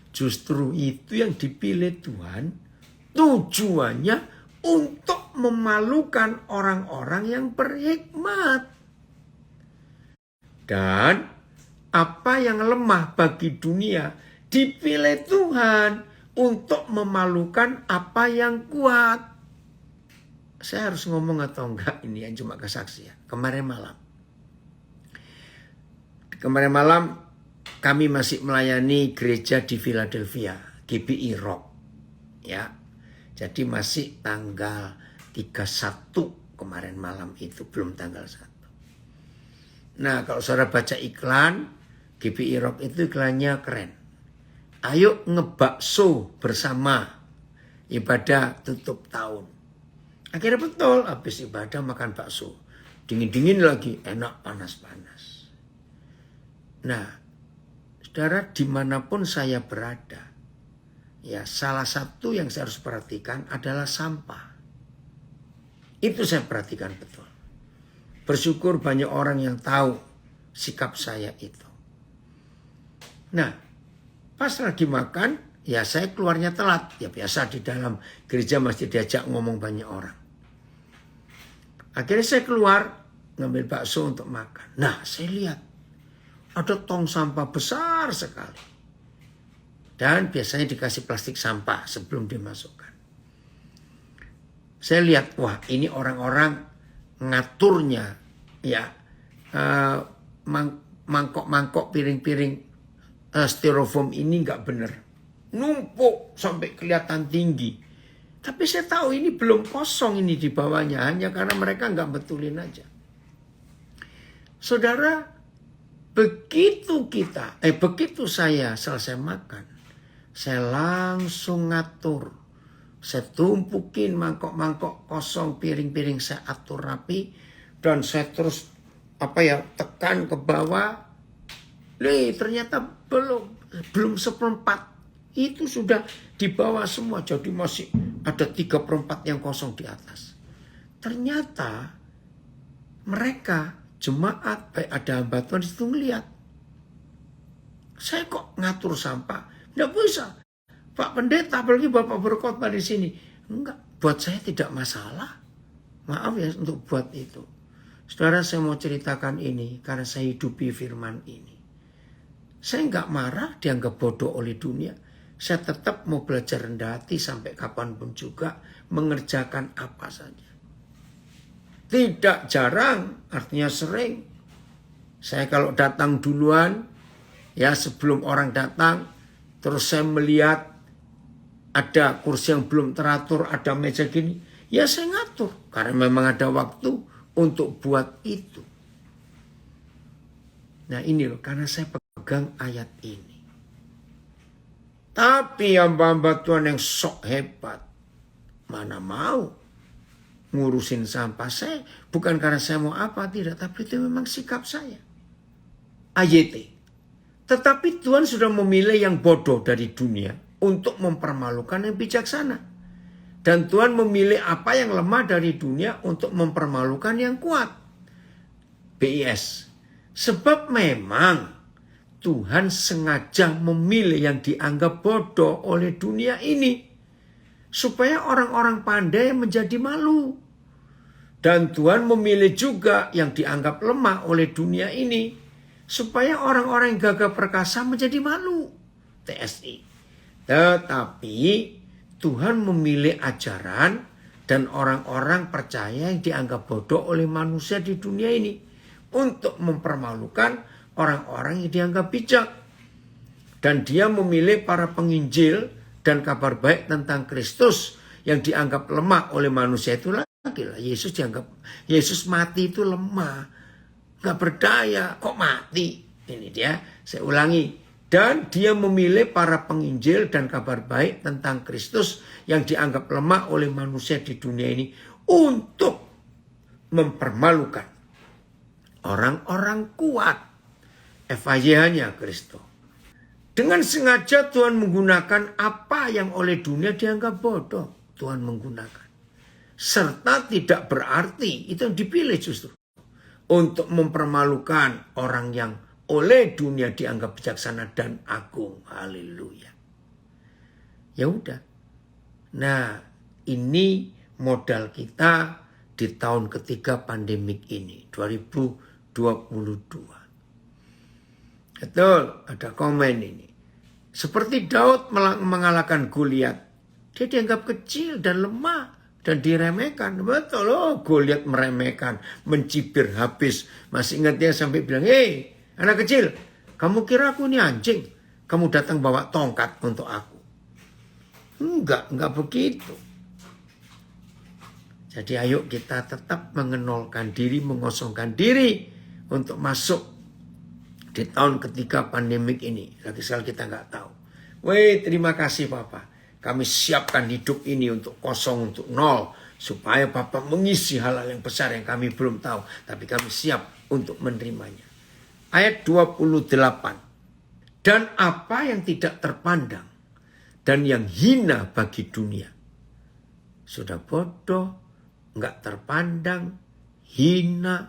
Justru itu yang dipilih Tuhan. Tujuannya untuk memalukan orang-orang yang berhikmat. Dan apa yang lemah bagi dunia dipilih Tuhan untuk memalukan apa yang kuat. Saya harus ngomong atau enggak ini yang cuma kesaksian. Kemarin malam kami masih melayani gereja di Philadelphia, GBI Rock. Ya. Jadi masih tanggal 31 kemarin malam itu, belum tanggal 1. Nah, kalau saudara baca iklan, GBI Rock itu iklannya keren. Ayo ngebakso bersama ibadah tutup tahun. Akhirnya betul, habis ibadah makan bakso. Dingin-dingin lagi, enak panas-panas. Nah, saudara, dimanapun saya berada, ya salah satu yang saya harus perhatikan adalah sampah. Itu saya perhatikan betul. Bersyukur banyak orang yang tahu sikap saya itu. Nah, pas lagi makan, ya saya keluarnya telat. Ya biasa di dalam gereja masih diajak ngomong banyak orang. Akhirnya saya keluar ngambil bakso untuk makan. Nah, saya lihat ada tong sampah besar sekali. Dan biasanya dikasih plastik sampah sebelum dimasukkan. Saya lihat, wah ini orang-orang ngaturnya, ya mangkok-mangkok, piring-piring styrofoam ini nggak benar. Numpuk sampai kelihatan tinggi. Tapi saya tahu ini belum kosong ini di bawahnya. Hanya karena mereka nggak betulin aja. Saudara, begitu saya selesai makan, saya langsung ngatur. Saya tumpukin mangkok-mangkok kosong, piring-piring saya atur rapi. Dan saya terus tekan ke bawah. Ternyata belum seperempat. Itu sudah di bawah semua. Jadi masih ada 3/4 yang kosong di atas. Ternyata mereka jemaat baik ada hamba Tuhan itu ngeliat. Saya kok ngatur sampah? Nggak bisa. Pak Pendeta, apalagi Bapak berkhotbah di sini. Enggak, buat saya tidak masalah. Maaf ya untuk buat itu. Saudara, saya mau ceritakan ini karena saya hidupi firman ini. Saya nggak marah dianggap bodoh oleh dunia. Saya tetap mau belajar rendah hati sampai kapanpun juga mengerjakan apa saja. Tidak jarang, artinya sering. Saya kalau datang duluan, ya sebelum orang datang, terus saya melihat ada kursi yang belum teratur, ada meja gini, ya saya ngatur. Karena memang ada waktu untuk buat itu. Nah ini loh, karena saya pegang ayat ini. Tapi hamba-hamba Tuhan yang sok hebat, mana mau ngurusin sampah saya. Bukan karena saya mau apa, tidak. Tapi itu memang sikap saya. AYT. Tetapi Tuhan sudah memilih yang bodoh dari dunia untuk mempermalukan yang bijaksana. Dan Tuhan memilih apa yang lemah dari dunia untuk mempermalukan yang kuat. BIS. Sebab memang Tuhan sengaja memilih yang dianggap bodoh oleh dunia ini. Supaya orang-orang pandai menjadi malu. Dan Tuhan memilih juga yang dianggap lemah oleh dunia ini. Supaya orang-orang yang gagah perkasa menjadi malu. TSI. Tetapi Tuhan memilih ajaran dan orang-orang percaya yang dianggap bodoh oleh manusia di dunia ini. Untuk mempermalukan orang-orang yang dianggap bijak. Dan dia memilih para penginjil dan kabar baik tentang Kristus yang dianggap lemah oleh manusia itu lagi lah. Yesus mati itu lemah. Gak berdaya, kok mati? Ini dia, saya ulangi. Dan dia memilih para penginjil dan kabar baik tentang Kristus yang dianggap lemah oleh manusia di dunia ini untuk mempermalukan orang-orang kuat. FAYH-nya Kristus. Dengan sengaja Tuhan menggunakan apa yang oleh dunia dianggap bodoh. Tuhan menggunakan. Serta tidak berarti, itu yang dipilih justru. Untuk mempermalukan orang yang oleh dunia dianggap bijaksana dan agung. Haleluya. Ya udah. Nah, ini modal kita di tahun ketiga pandemik ini. 2022. Betul, ada komen ini. Seperti Daud mengalahkan Goliat. Dia dianggap kecil dan lemah dan diremehkan. Betul loh, Goliat meremehkan, mencibir habis. Masih ingat dia sampai bilang, "Hei, anak kecil, kamu kira aku ini anjing? Kamu datang bawa tongkat untuk aku." Enggak begitu. Jadi ayo kita tetap mengenolkan diri, mengosongkan diri untuk masuk di tahun ketiga pandemik ini. Lagi sekali kita nggak tahu. Terima kasih Bapak. Kami siapkan hidup ini untuk kosong, untuk nol. Supaya Bapak mengisi hal-hal yang besar yang kami belum tahu. Tapi kami siap untuk menerimanya. Ayat 28. Dan apa yang tidak terpandang dan yang hina bagi dunia. Sudah bodoh, nggak terpandang, hina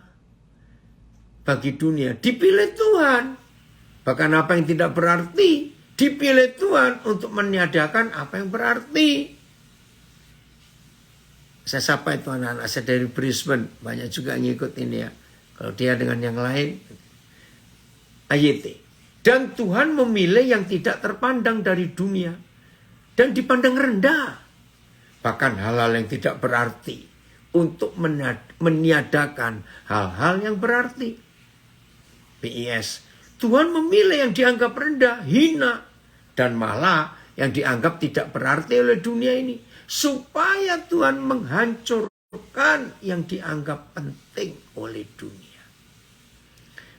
bagi dunia, dipilih Tuhan. Bahkan apa yang tidak berarti, dipilih Tuhan untuk meniadakan apa yang berarti. Saya sapa itu anak-anak saya dari Brisbane. Banyak juga yang ngikut ini ya. Kalau dia dengan yang lain. AYT. Dan Tuhan memilih yang tidak terpandang dari dunia. Dan dipandang rendah. Bahkan hal-hal yang tidak berarti. Untuk meniadakan hal-hal yang berarti. BIS. Tuhan memilih yang dianggap rendah, hina. Dan malah yang dianggap tidak berarti oleh dunia ini. Supaya Tuhan menghancurkan yang dianggap penting oleh dunia.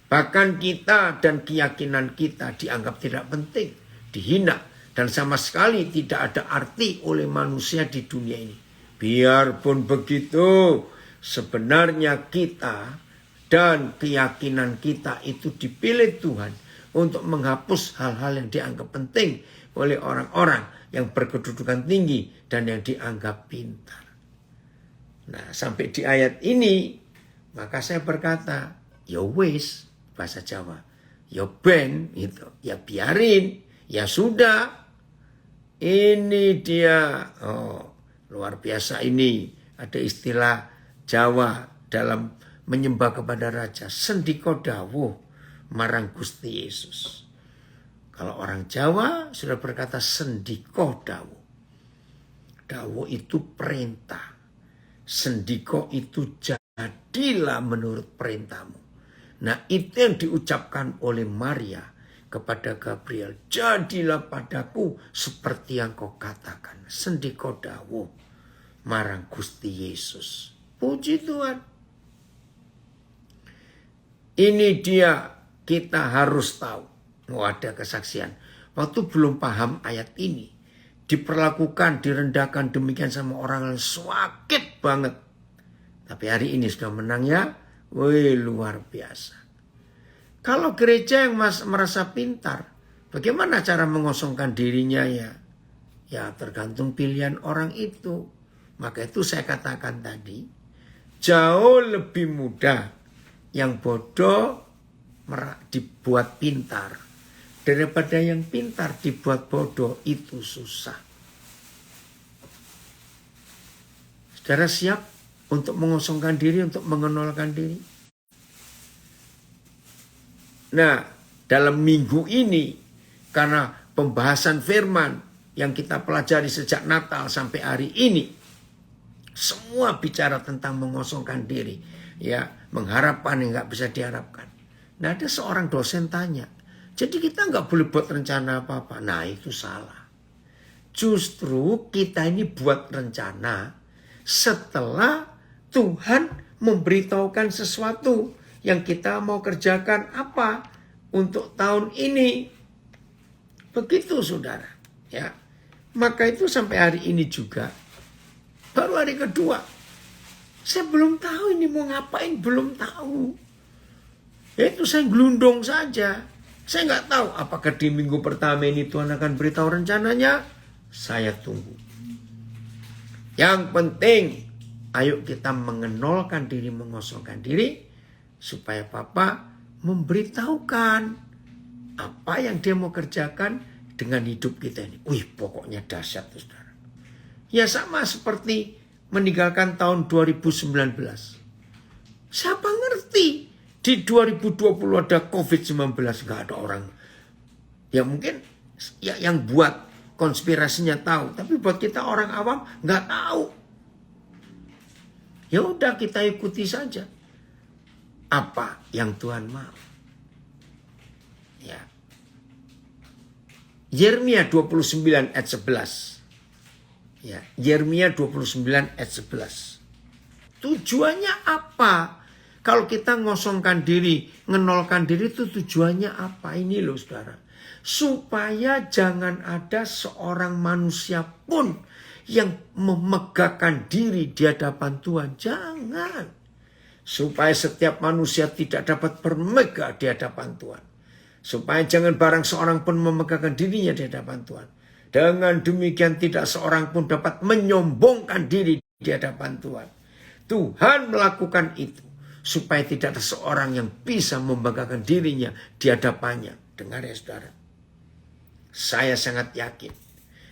Bahkan kita dan keyakinan kita dianggap tidak penting, dihina. Dan sama sekali tidak ada arti oleh manusia di dunia ini. Biarpun begitu, sebenarnya kita Dan keyakinan kita itu dipilih Tuhan untuk menghapus hal-hal yang dianggap penting oleh orang-orang yang berkedudukan tinggi dan yang dianggap pintar. Nah, sampai di ayat ini, maka saya berkata, ya wis, bahasa Jawa, ya ben, gitu, ya biarin, ya sudah. Ini dia, luar biasa ini, ada istilah Jawa dalam menyembah kepada raja, sendika dawuh marang Gusti Yesus. Kalau orang Jawa sudah berkata sendika dawuh. Dawuh itu perintah. Sendika itu jadilah menurut perintahmu. Nah, itu yang diucapkan oleh Maria kepada Gabriel. Jadilah padaku seperti yang kau katakan. Sendika dawuh marang Gusti Yesus. Puji Tuhan. Ini dia, kita harus tahu. Ada kesaksian. Waktu belum paham ayat ini, diperlakukan, direndahkan demikian sama orang yang sakit banget. Tapi hari ini sudah menang ya. Wih, luar biasa. Kalau gereja yang merasa pintar, bagaimana cara mengosongkan dirinya ya? Ya tergantung pilihan orang itu. Maka itu saya katakan tadi, jauh lebih mudah yang bodoh dibuat pintar daripada yang pintar dibuat bodoh. Itu susah. Saudara siap untuk mengosongkan diri, untuk mengenalkan diri? Nah, dalam minggu ini, karena pembahasan firman yang kita pelajari sejak Natal sampai hari ini, semua bicara tentang mengosongkan diri, ya, mengharapkan yang nggak bisa diharapkan. Nah, ada seorang dosen tanya, jadi kita nggak boleh buat rencana apa-apa. Nah, itu salah. Justru kita ini buat rencana setelah Tuhan memberitahukan sesuatu yang kita mau kerjakan apa untuk tahun ini. Begitu saudara. Ya. Maka itu sampai hari ini juga. Baru hari kedua. Saya belum tahu ini mau ngapain, belum tahu. Ya itu saya gelundung saja. Saya nggak tahu apakah di minggu pertama ini Tuhan akan beritahu rencananya. Saya tunggu. Yang penting, ayo kita mengenolkan diri, mengosongkan diri, supaya Papa memberitahukan apa yang dia mau kerjakan dengan hidup kita ini. Wih, pokoknya dahsyat, saudara. Ya sama seperti meninggalkan tahun 2019. Siapa ngerti di 2020 ada COVID-19, nggak ada orang. Ya mungkin ya yang buat konspirasinya tahu, tapi buat kita orang awam nggak tahu. Ya udah kita ikuti saja apa yang Tuhan mau. Ya. Yeremia 29 ayat 11. Ya, Yeremia 29 ayat 11. Tujuannya apa? Kalau kita ngosongkan diri, ngenolkan diri itu tujuannya apa? Ini loh saudara. Supaya jangan ada seorang manusia pun yang memegahkan diri di hadapan Tuhan. Jangan. Supaya setiap manusia tidak dapat bermegah di hadapan Tuhan. Supaya jangan barang seorang pun memegahkan dirinya di hadapan Tuhan. Dengan demikian tidak seorang pun dapat menyombongkan diri di hadapan Tuhan. Tuhan melakukan itu supaya tidak ada seorang yang bisa membanggakan dirinya di hadapannya. Dengar ya saudara. Saya sangat yakin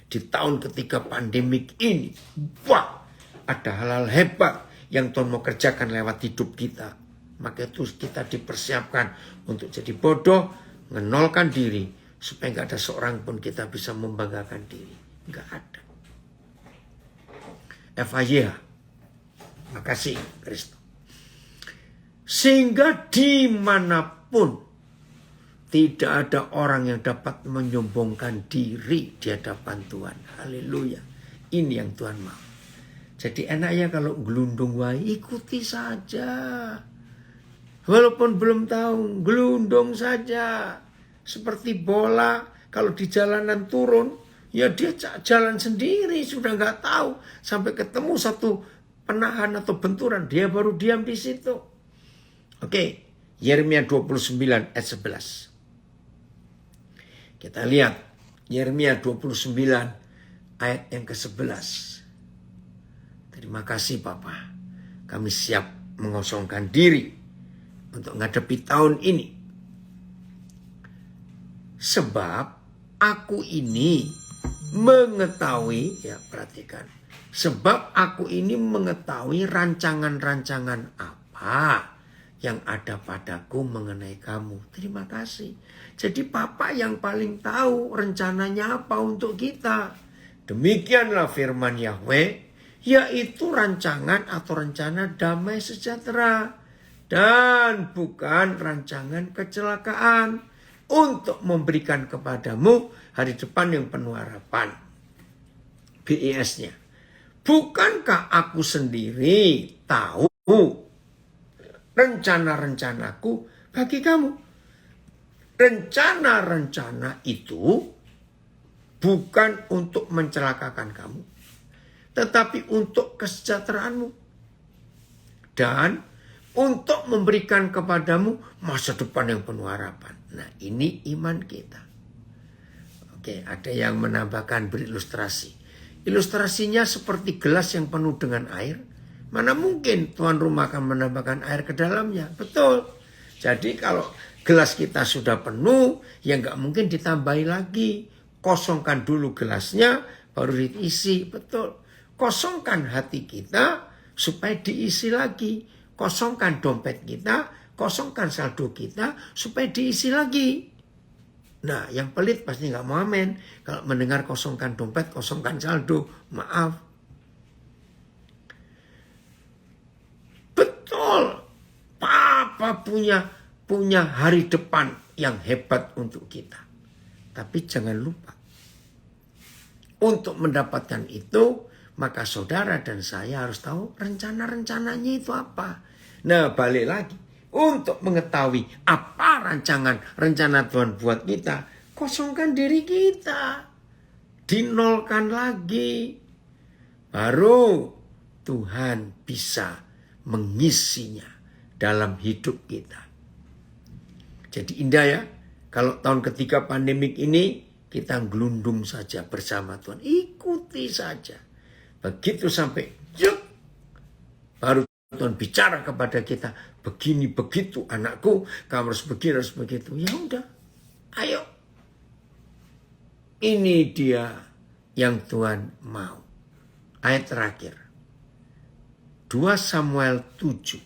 di tahun ketiga pandemik ini, wah, ada hal-hal hebat yang Tuhan mau kerjakan lewat hidup kita. Maka itu kita dipersiapkan untuk jadi bodoh, menolkan diri, supaya nggak ada seorang pun kita bisa membanggakan diri. Nggak ada. FYH. Makasih Kristo. Sehingga dimanapun tidak ada orang yang dapat menyombongkan diri di hadapan Tuhan. Haleluya. Ini yang Tuhan mau. Jadi enaknya kalau gelundung wae, ikuti saja. Walaupun belum tahu, gelundung saja. Seperti bola, kalau di jalanan turun, ya dia jalan sendiri, sudah nggak tahu. Sampai ketemu satu penahan atau benturan, dia baru diam di situ. Oke, Yeremia 29 ayat 11. Kita lihat Yeremia 29 ayat yang ke-11. Terima kasih Papa. Kami siap mengosongkan diri untuk menghadapi tahun ini. Sebab aku ini mengetahui, ya perhatikan. Sebab aku ini mengetahui rancangan-rancangan apa yang ada padaku mengenai kamu. Terima kasih. Jadi Papa yang paling tahu rencananya apa untuk kita. Demikianlah firman Yahweh, yaitu rancangan atau rencana damai sejahtera. Dan bukan rancangan kecelakaan. Untuk memberikan kepadamu hari depan yang penuh harapan. BIS-nya. Bukankah aku sendiri tahu rencana-rencanaku bagi kamu? Rencana-rencana itu bukan untuk mencelakakan kamu, tetapi untuk kesejahteraanmu. Dan untuk memberikan kepadamu masa depan yang penuh harapan. Nah, ini iman kita. Oke, ada yang menambahkan berilustrasi. Ilustrasinya seperti gelas yang penuh dengan air. Mana mungkin tuan rumah akan menambahkan air ke dalamnya? Betul. Jadi kalau gelas kita sudah penuh, ya nggak mungkin ditambahi lagi. Kosongkan dulu gelasnya, baru diisi. Betul. Kosongkan hati kita supaya diisi lagi. Kosongkan dompet kita, kosongkan saldo kita supaya diisi lagi. Nah, yang pelit pasti nggak mau amen. Kalau mendengar kosongkan dompet, kosongkan saldo, maaf. Betul, Papa punya hari depan yang hebat untuk kita. Tapi jangan lupa, untuk mendapatkan itu, maka saudara dan saya harus tahu rencana-rencananya itu apa. Nah, balik lagi. Untuk mengetahui apa rencana Tuhan buat kita, kosongkan diri kita. Dinolkan lagi. Baru Tuhan bisa mengisinya dalam hidup kita. Jadi indah ya, kalau tahun ketiga pandemik ini, kita gelundung saja bersama Tuhan. Ikuti saja. Begitu sampai, baru Tuhan bicara kepada kita, begini begitu anakku, kamu harus begini harus begitu. Ya udah, ayo. Ini dia yang Tuhan mau. Ayat terakhir. 2 Samuel 7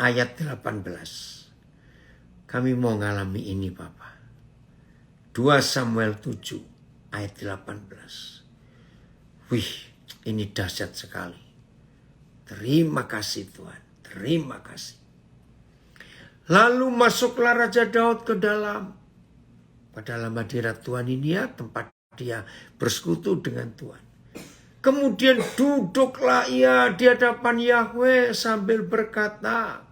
ayat 18. Kami mau ngalami ini Bapak. 2 Samuel 7 ayat 18. Wih, ini dahsyat sekali. Terima kasih Tuhan, terima kasih. Lalu masuklah Raja Daud ke dalam hadirat Tuhan ini ya, tempat dia bersekutu dengan Tuhan. Kemudian duduklah ia di hadapan Yahweh sambil berkata,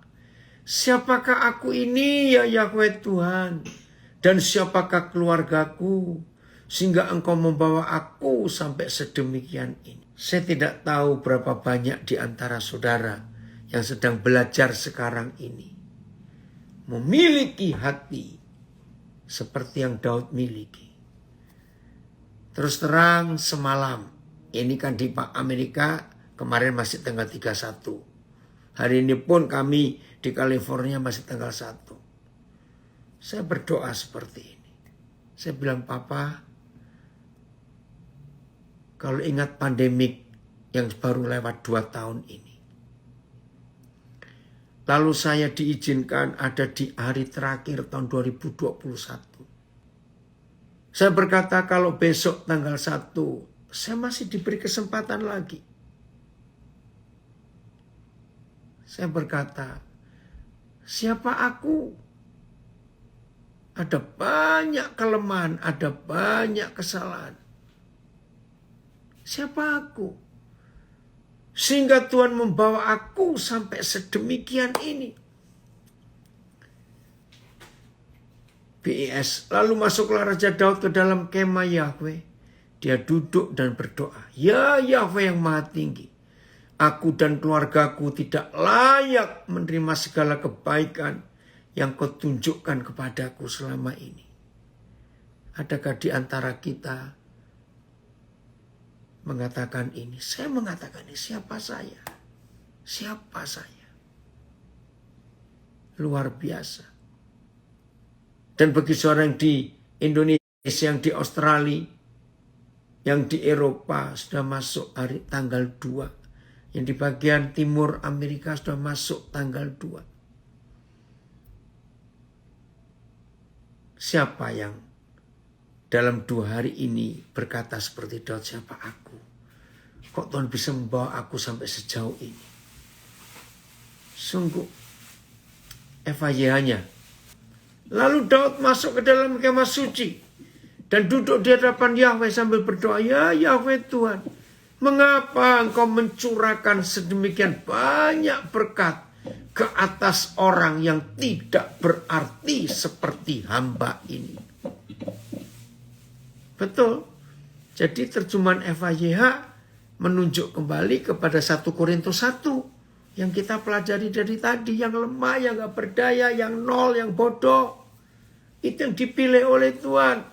siapakah aku ini ya Yahweh Tuhan? Dan siapakah keluargaku? Sehingga engkau membawa aku sampai sedemikian ini. Saya tidak tahu berapa banyak di antara saudara yang sedang belajar sekarang ini. Memiliki hati seperti yang Daud miliki. Terus terang semalam, ini kan di Amerika kemarin masih tanggal 31. Hari ini pun kami di California masih tanggal 1. Saya berdoa seperti ini. Saya bilang, Papa, kalau ingat pandemik yang baru lewat 2 tahun ini. Lalu saya diizinkan ada di hari terakhir tahun 2021. Saya berkata kalau besok tanggal 1, saya masih diberi kesempatan lagi. Saya berkata, siapa aku? Ada banyak kelemahan, ada banyak kesalahan. Siapa aku? Sehingga Tuhan membawa aku sampai sedemikian ini. BIS. Lalu masuklah Raja Daud ke dalam kemah Yahweh. Dia duduk dan berdoa. Ya Yahweh yang maha tinggi. Aku dan keluargaku tidak layak menerima segala kebaikan yang kau tunjukkan kepadaku selama ini. Adakah di antara kita mengatakan ini? Saya mengatakan ini, siapa saya? Siapa saya? Luar biasa. Dan bagi seorang di Indonesia, yang di Australia, yang di Eropa sudah masuk hari tanggal 2. Yang di bagian timur Amerika sudah masuk tanggal 2. Siapa yang dalam 2 hari ini berkata seperti Daud, siapa aku? Kok Tuhan bisa membawa aku sampai sejauh ini? Sungguh FYI-nya. Lalu Daud masuk ke dalam kemah suci dan duduk di hadapan Yahweh sambil berdoa, ya Yahweh Tuhan, mengapa engkau mencurahkan sedemikian banyak berkat ke atas orang yang tidak berarti seperti hamba ini? Betul. Jadi terjemahan FAYH menunjuk kembali kepada 1 Korintus 1 yang kita pelajari dari tadi, yang lemah, yang gak berdaya, yang nol, yang bodoh. Itu yang dipilih oleh Tuhan.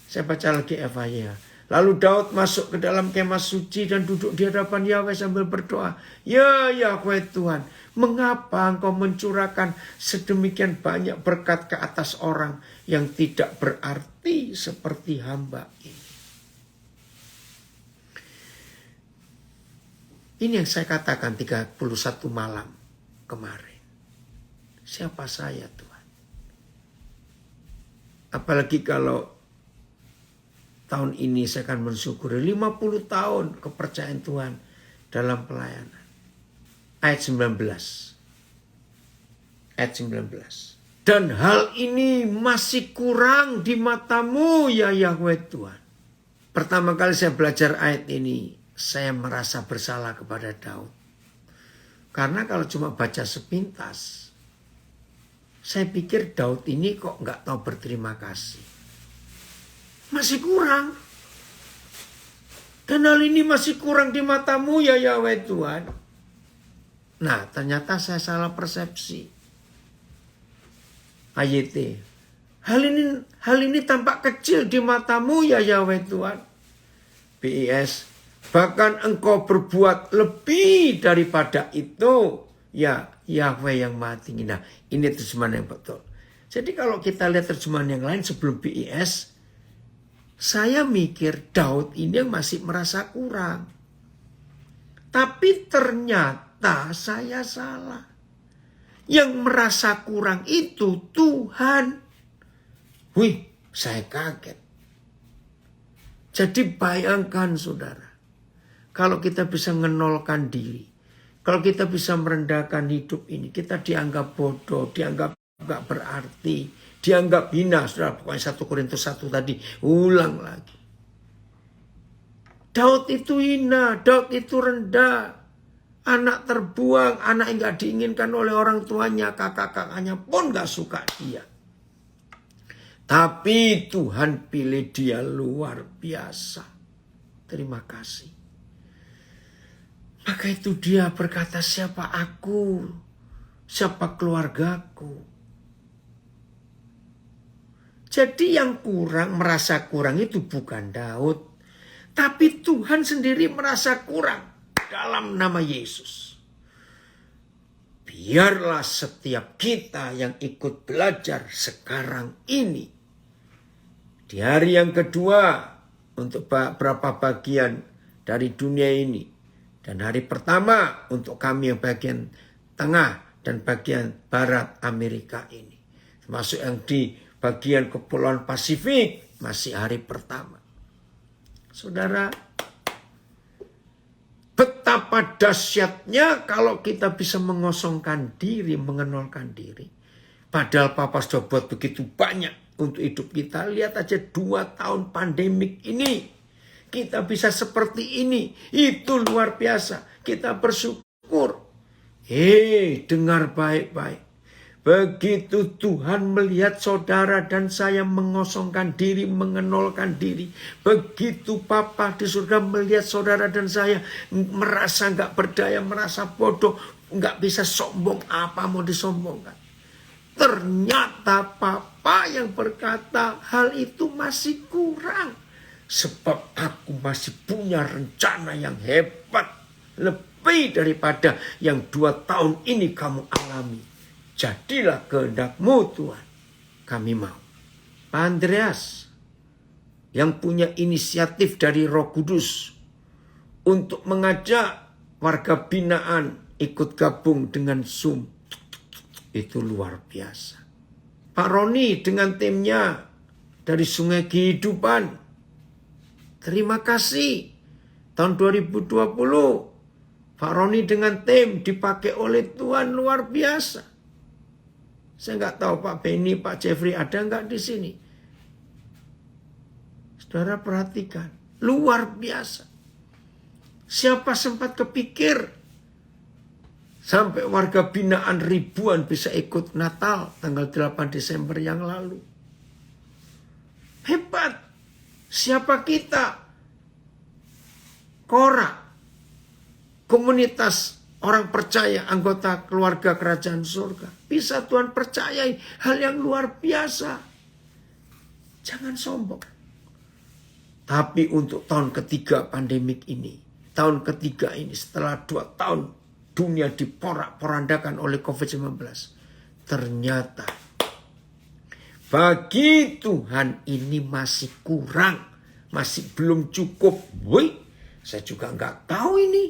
Saya baca lagi FAYH. Lalu Daud masuk ke dalam kemah suci dan duduk di hadapan Yahweh sambil berdoa, ya Yahweh Tuhan, mengapa engkau mencurahkan sedemikian banyak berkat ke atas orang yang tidak berarti seperti hamba ini? Ini yang saya katakan 31 malam kemarin. Siapa saya Tuhan? Apalagi kalau tahun ini saya akan mensyukuri 50 tahun kepercayaan Tuhan dalam pelayanan. Ayat 19. Ayat 19. Dan hal ini masih kurang di matamu ya Yahweh Tuhan. Pertama kali saya belajar ayat ini, saya merasa bersalah kepada Daud. Karena kalau cuma baca sepintas, saya pikir Daud ini kok nggak tahu berterima kasih. Masih kurang. Dan hal ini masih kurang di matamu ya Yahweh Tuhan. Nah, ternyata saya salah persepsi. AYT. Hal ini tampak kecil di matamu ya Yahweh Tuhan. BIS. Bahkan engkau berbuat lebih daripada itu. Ya Yahweh yang Maha Tinggi. Nah, ini terjemahan yang betul. Jadi kalau kita lihat terjemahan yang lain sebelum BIS, saya mikir Daud ini yang masih merasa kurang. Tapi ternyata saya salah. Yang merasa kurang itu Tuhan. Wih, saya kaget. Jadi bayangkan saudara. Kalau kita bisa menolkan diri. Kalau kita bisa merendahkan hidup ini. Kita dianggap bodoh, dianggap gak berarti. Dianggap hina, saudara. Pokoknya 1 Korintus 1 tadi. Ulang lagi. Daud itu hina, Daud itu rendah. Anak terbuang, anak yang gak diinginkan oleh orang tuanya. Kakak-kakaknya pun gak suka dia. Tapi Tuhan pilih dia luar biasa. Terima kasih. Maka itu dia berkata, siapa aku? Siapa keluargaku? Jadi yang kurang, merasa kurang itu bukan Daud. Tapi Tuhan sendiri merasa kurang dalam nama Yesus. Biarlah setiap kita yang ikut belajar sekarang ini. Di hari yang kedua untuk beberapa bagian dari dunia ini. Dan hari pertama untuk kami yang bagian tengah dan bagian barat Amerika ini. Termasuk yang di bagian Kepulauan Pasifik masih hari pertama. Saudara, betapa dahsyatnya kalau kita bisa mengosongkan diri, mengenalkan diri. Padahal Papa sudah buat begitu banyak untuk hidup kita. Lihat aja 2 tahun pandemik ini. Kita bisa seperti ini. Itu luar biasa. Kita bersyukur. Dengar baik-baik. Begitu Tuhan melihat saudara dan saya mengosongkan diri, mengenolkan diri. Begitu Papa di surga melihat saudara dan saya merasa gak berdaya, merasa bodoh, gak bisa sombong, apa mau disombongkan. Ternyata Papa yang berkata hal itu masih kurang. Sebab aku masih punya rencana yang hebat. Lebih daripada yang 2 tahun ini kamu alami. Jadilah kehendak-Mu Tuhan. Kami mau. Pak Andreas yang punya inisiatif dari Roh Kudus untuk mengajak warga binaan ikut gabung dengan Zoom. Itu luar biasa. Pak Roni dengan timnya dari Sungai Kehidupan. Terima kasih. Tahun 2020 Pak Roni dengan tim dipakai oleh Tuhan luar biasa. Saya nggak tahu Pak Benny, Pak Jeffrey ada nggak di sini. Saudara perhatikan, luar biasa. Siapa sempat kepikir sampai warga binaan ribuan bisa ikut Natal tanggal 8 Desember yang lalu. Hebat. Siapa kita? Kora, komunitas orang percaya, anggota keluarga kerajaan surga. Bisa Tuhan percayai hal yang luar biasa. Jangan sombong. Tapi untuk tahun ketiga pandemik ini, tahun ketiga ini setelah 2 tahun dunia diporak-porandakan oleh COVID-19. Ternyata bagi Tuhan ini masih kurang. Masih belum cukup. Wih, saya juga nggak tahu ini.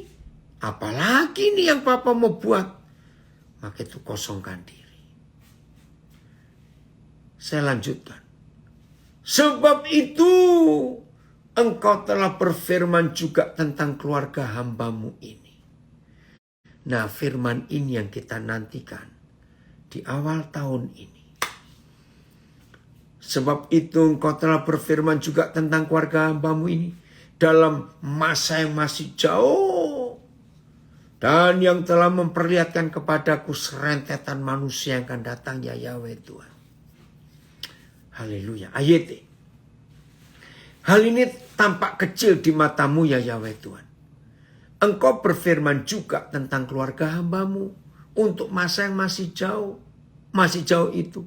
Apalagi ini yang Papa mau buat. Maka itu kosongkan diri. Saya lanjutkan. Sebab itu engkau telah berfirman juga tentang keluarga hamba-Mu ini. Nah, firman ini yang kita nantikan di awal tahun ini. Sebab itu engkau telah berfirman juga tentang keluarga hamba-Mu ini dalam masa yang masih jauh. Dan yang telah memperlihatkan kepadaku serentetan manusia yang akan datang, ya Yahweh Tuhan. Haleluya. Ayat. Hal ini tampak kecil di matamu, ya Yahweh Tuhan. Engkau berfirman juga tentang keluarga hamba-Mu untuk masa yang masih jauh. Masih jauh itu.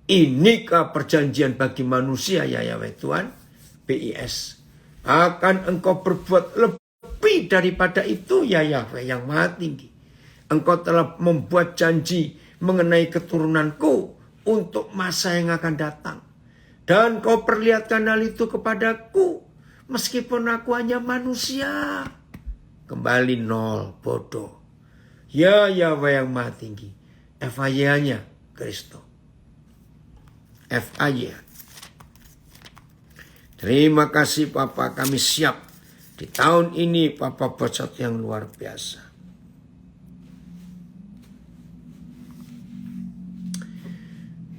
Inikah perjanjian bagi manusia, ya Yahweh Tuhan? BIS. Akan engkau berbuat lebih daripada itu, ya Yahweh yang Maha Tinggi. Engkau telah membuat janji mengenai keturunanku untuk masa yang akan datang. Dan kau perlihatkan hal itu kepadaku. Meskipun aku hanya manusia. Kembali nol, bodoh. Ya Yahweh yang Maha Tinggi. FAY-nya Kristo. FAY. Terima kasih Papa, kami siap. Di tahun ini Papa bocot yang luar biasa.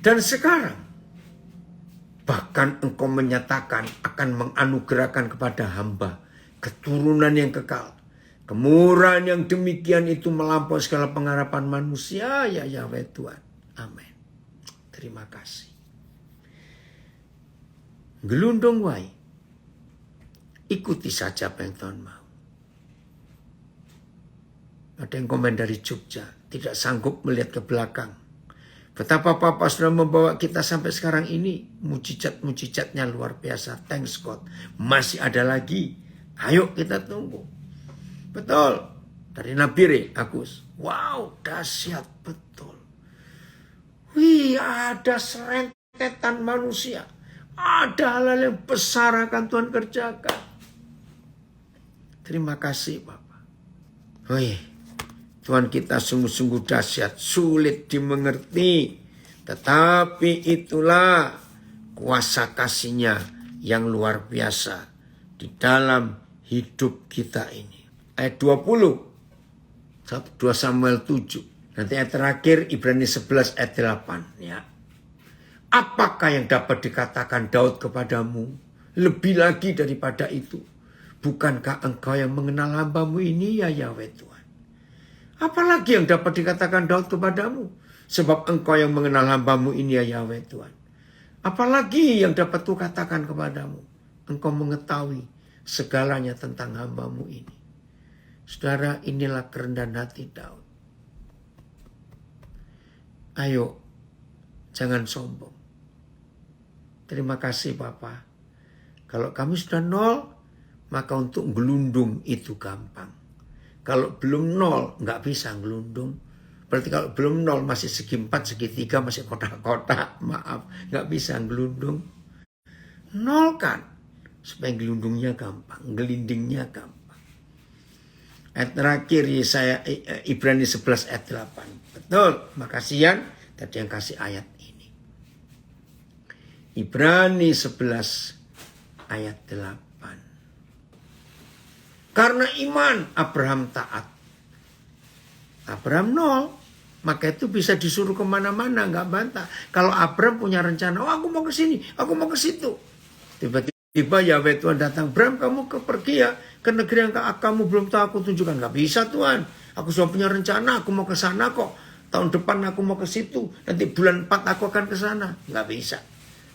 Dan sekarang bahkan engkau menyatakan akan menganugerahkan kepada hamba keturunan yang kekal. Kemurahan yang demikian itu melampaui segala pengharapan manusia, ya Yahweh Tuhan. Amin. Terima kasih. Gelundung wae. Ikuti saja apa yang Tuhan mau. Ada yang komen dari Jogja, tidak sanggup melihat ke belakang. Betapa Papa sudah membawa kita sampai sekarang ini. Mujizat-mujizatnya luar biasa. Thanks God. Masih ada lagi. Ayo kita tunggu. Betul. Dari Nabire, Agus. Wow, dahsyat betul. Wih, ada serentetan manusia. Ada hal-hal yang besar akan Tuhan kerjakan. Terima kasih Bapak. Wih, Tuhan kita sungguh-sungguh dahsyat, sulit dimengerti. Tetapi itulah kuasa kasih-Nya yang luar biasa di dalam hidup kita ini. Ayat 20, 2 Samuel 7. Nanti ayat terakhir Ibrani 11 ayat 8. Ya. Apakah yang dapat dikatakan Daud kepadamu? Lebih lagi daripada itu. Bukankah engkau yang mengenal hamba-Mu ini, ya Yahweh Tuhan? Apalagi yang dapat dikatakan Daud kepadamu? Sebab engkau yang mengenal hamba-Mu ini ya Yahweh Tuhan. Apalagi yang dapat kukatakan kepadamu. Engkau mengetahui segalanya tentang hamba-Mu ini. Saudara, inilah kerendahan hati Daud. Ayo, jangan sombong. Terima kasih Bapa. Kalau kami sudah 0, maka untuk gelundung itu gampang. Kalau belum 0, nggak bisa gelundung. Berarti kalau belum 0, masih segi 4, segi 3, masih kotak-kotak. Maaf, nggak bisa gelundung. 0 kan, supaya gelundungnya gampang, gelindingnya gampang. Ayat terakhir, Ibrani 11 ayat 8. Betul, makasih Yan, tadi yang kasih ayat ini. Ibrani 11 ayat 8. Karena iman Abraham taat. Abraham 0. Maka itu bisa disuruh kemana-mana, nggak bantah. Kalau Abraham punya rencana, oh aku mau ke sini, aku mau ke situ. Tiba-tiba Yahweh Tuhan datang, Abraham kamu pergi ya ke negeri yang kamu belum tahu aku tunjukkan. Nggak bisa Tuhan, aku sudah punya rencana, aku mau ke sana kok. Tahun depan aku mau ke situ, nanti bulan 4 aku akan ke sana. Nggak bisa.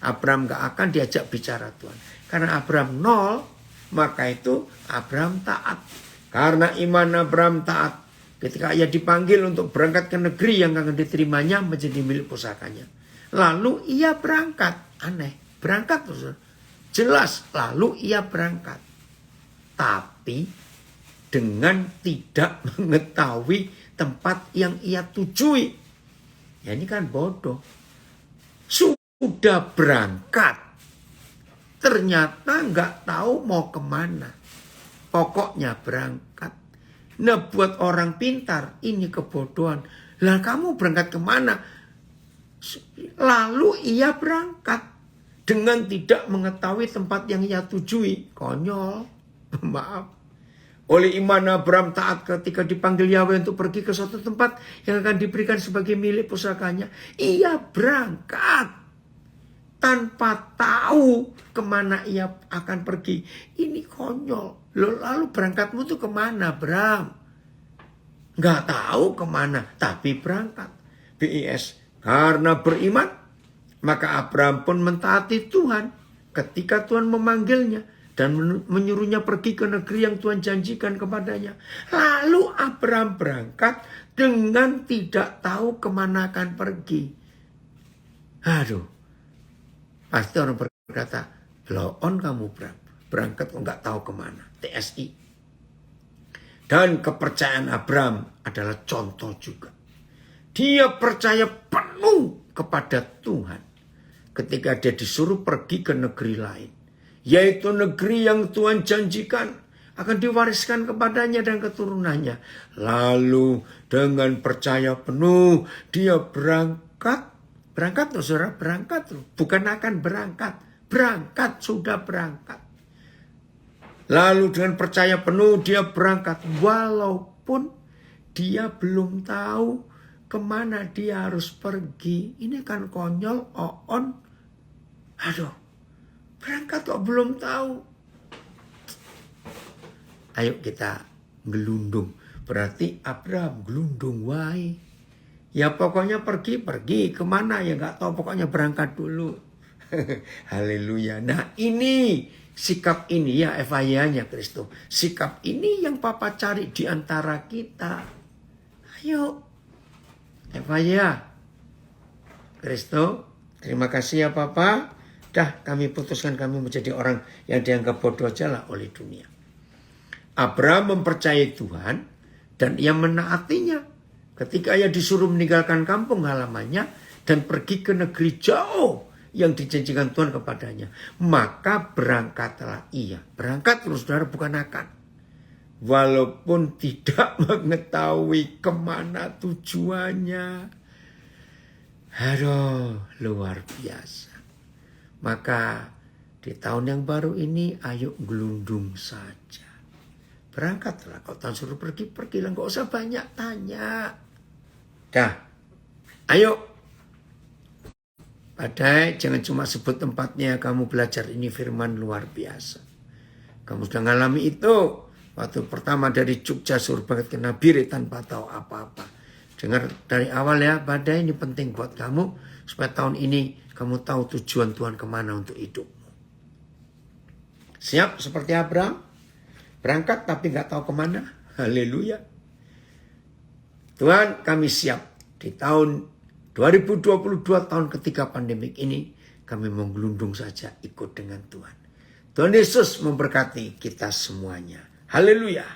Abraham nggak akan diajak bicara Tuhan. Karena Abraham 0, maka itu Abraham taat. Karena iman Abraham taat. Ketika ia dipanggil untuk berangkat ke negeri yang akan diterimanya menjadi milik pusakanya. Lalu ia berangkat. Aneh. Berangkat terus. Jelas. Lalu ia berangkat. Tapi dengan tidak mengetahui tempat yang ia tujui. Ya ini kan bodoh. Sudah berangkat. Ternyata nggak tahu mau kemana. Pokoknya berangkat. Nah buat orang pintar ini kebodohan. Lah kamu berangkat kemana? Lalu ia berangkat. Dengan tidak mengetahui tempat yang ia tujui. Konyol. Maaf. Oleh iman Abraham taat ketika dipanggil Yahweh untuk pergi ke suatu tempat yang akan diberikan sebagai milik pusakanya. Ia berangkat. Tanpa tahu kemana ia akan pergi. Ini konyol. Lalu berangkatmu tuh kemana, Bram? Nggak tahu kemana, tapi berangkat. BIS, karena beriman, maka Abraham pun mentaati Tuhan ketika Tuhan memanggilnya dan menyuruhnya pergi ke negeri yang Tuhan janjikan kepadanya. Lalu Abraham berangkat dengan tidak tahu kemana akan pergi. Aduh, pasti orang berkata, blow on kamu Bram. Berangkat kok nggak tahu kemana. TSI. Dan kepercayaan Abraham adalah contoh juga. Dia percaya penuh kepada Tuhan. Ketika dia disuruh pergi ke negeri lain. Yaitu negeri yang Tuhan janjikan. Akan diwariskan kepadanya dan keturunannya. Lalu dengan percaya penuh. Dia berangkat. Berangkat loh saudara. Berangkat loh. Bukan akan berangkat. Berangkat sudah berangkat. Lalu dengan percaya penuh dia berangkat. Walaupun dia belum tahu kemana dia harus pergi. Ini kan konyol, on. Aduh, berangkat kok belum tahu. Ayo kita gelundung. Berarti Abraham gelundung wae. Ya pokoknya pergi. Kemana ya gak tahu. Pokoknya berangkat dulu. Haleluya. Nah ini. Sikap ini ya FIA-nya Kristo. Sikap ini yang Papa cari di antara kita. Ayo. FIA. Kristo. Terima kasih ya Papa. Dah kami putuskan kami menjadi orang yang dianggap bodoh aja lah oleh dunia. Abraham mempercayai Tuhan. Dan ia menaatinya. Ketika ia disuruh meninggalkan kampung halamannya. Dan pergi ke negeri jauh. Yang dijanjikan Tuhan kepadanya. Maka berangkatlah ia. Berangkat terus saudara bukan akan. Walaupun tidak mengetahui kemana tujuannya. Aduh luar biasa. Maka di tahun yang baru ini ayo gelundung saja. Berangkatlah. Kalau Tuhan suruh pergilah. Gak usah banyak tanya. Dah. Ayo. Padahal jangan cuma sebut tempatnya, kamu belajar ini firman luar biasa. Kamu sudah ngalami itu. Waktu pertama dari Jogja suruh banget ke Nabire tanpa tahu apa-apa. Dengar dari awal ya, badai ini penting buat kamu. Supaya tahun ini kamu tahu tujuan Tuhan kemana untuk hidupmu. Siap seperti Abraham? Berangkat tapi gak tahu kemana. Haleluya. Tuhan, kami siap di tahun 2022, tahun ketiga pandemik ini. Kami menggelundung saja ikut dengan Tuhan. Tuhan Yesus memberkati kita semuanya. Haleluya.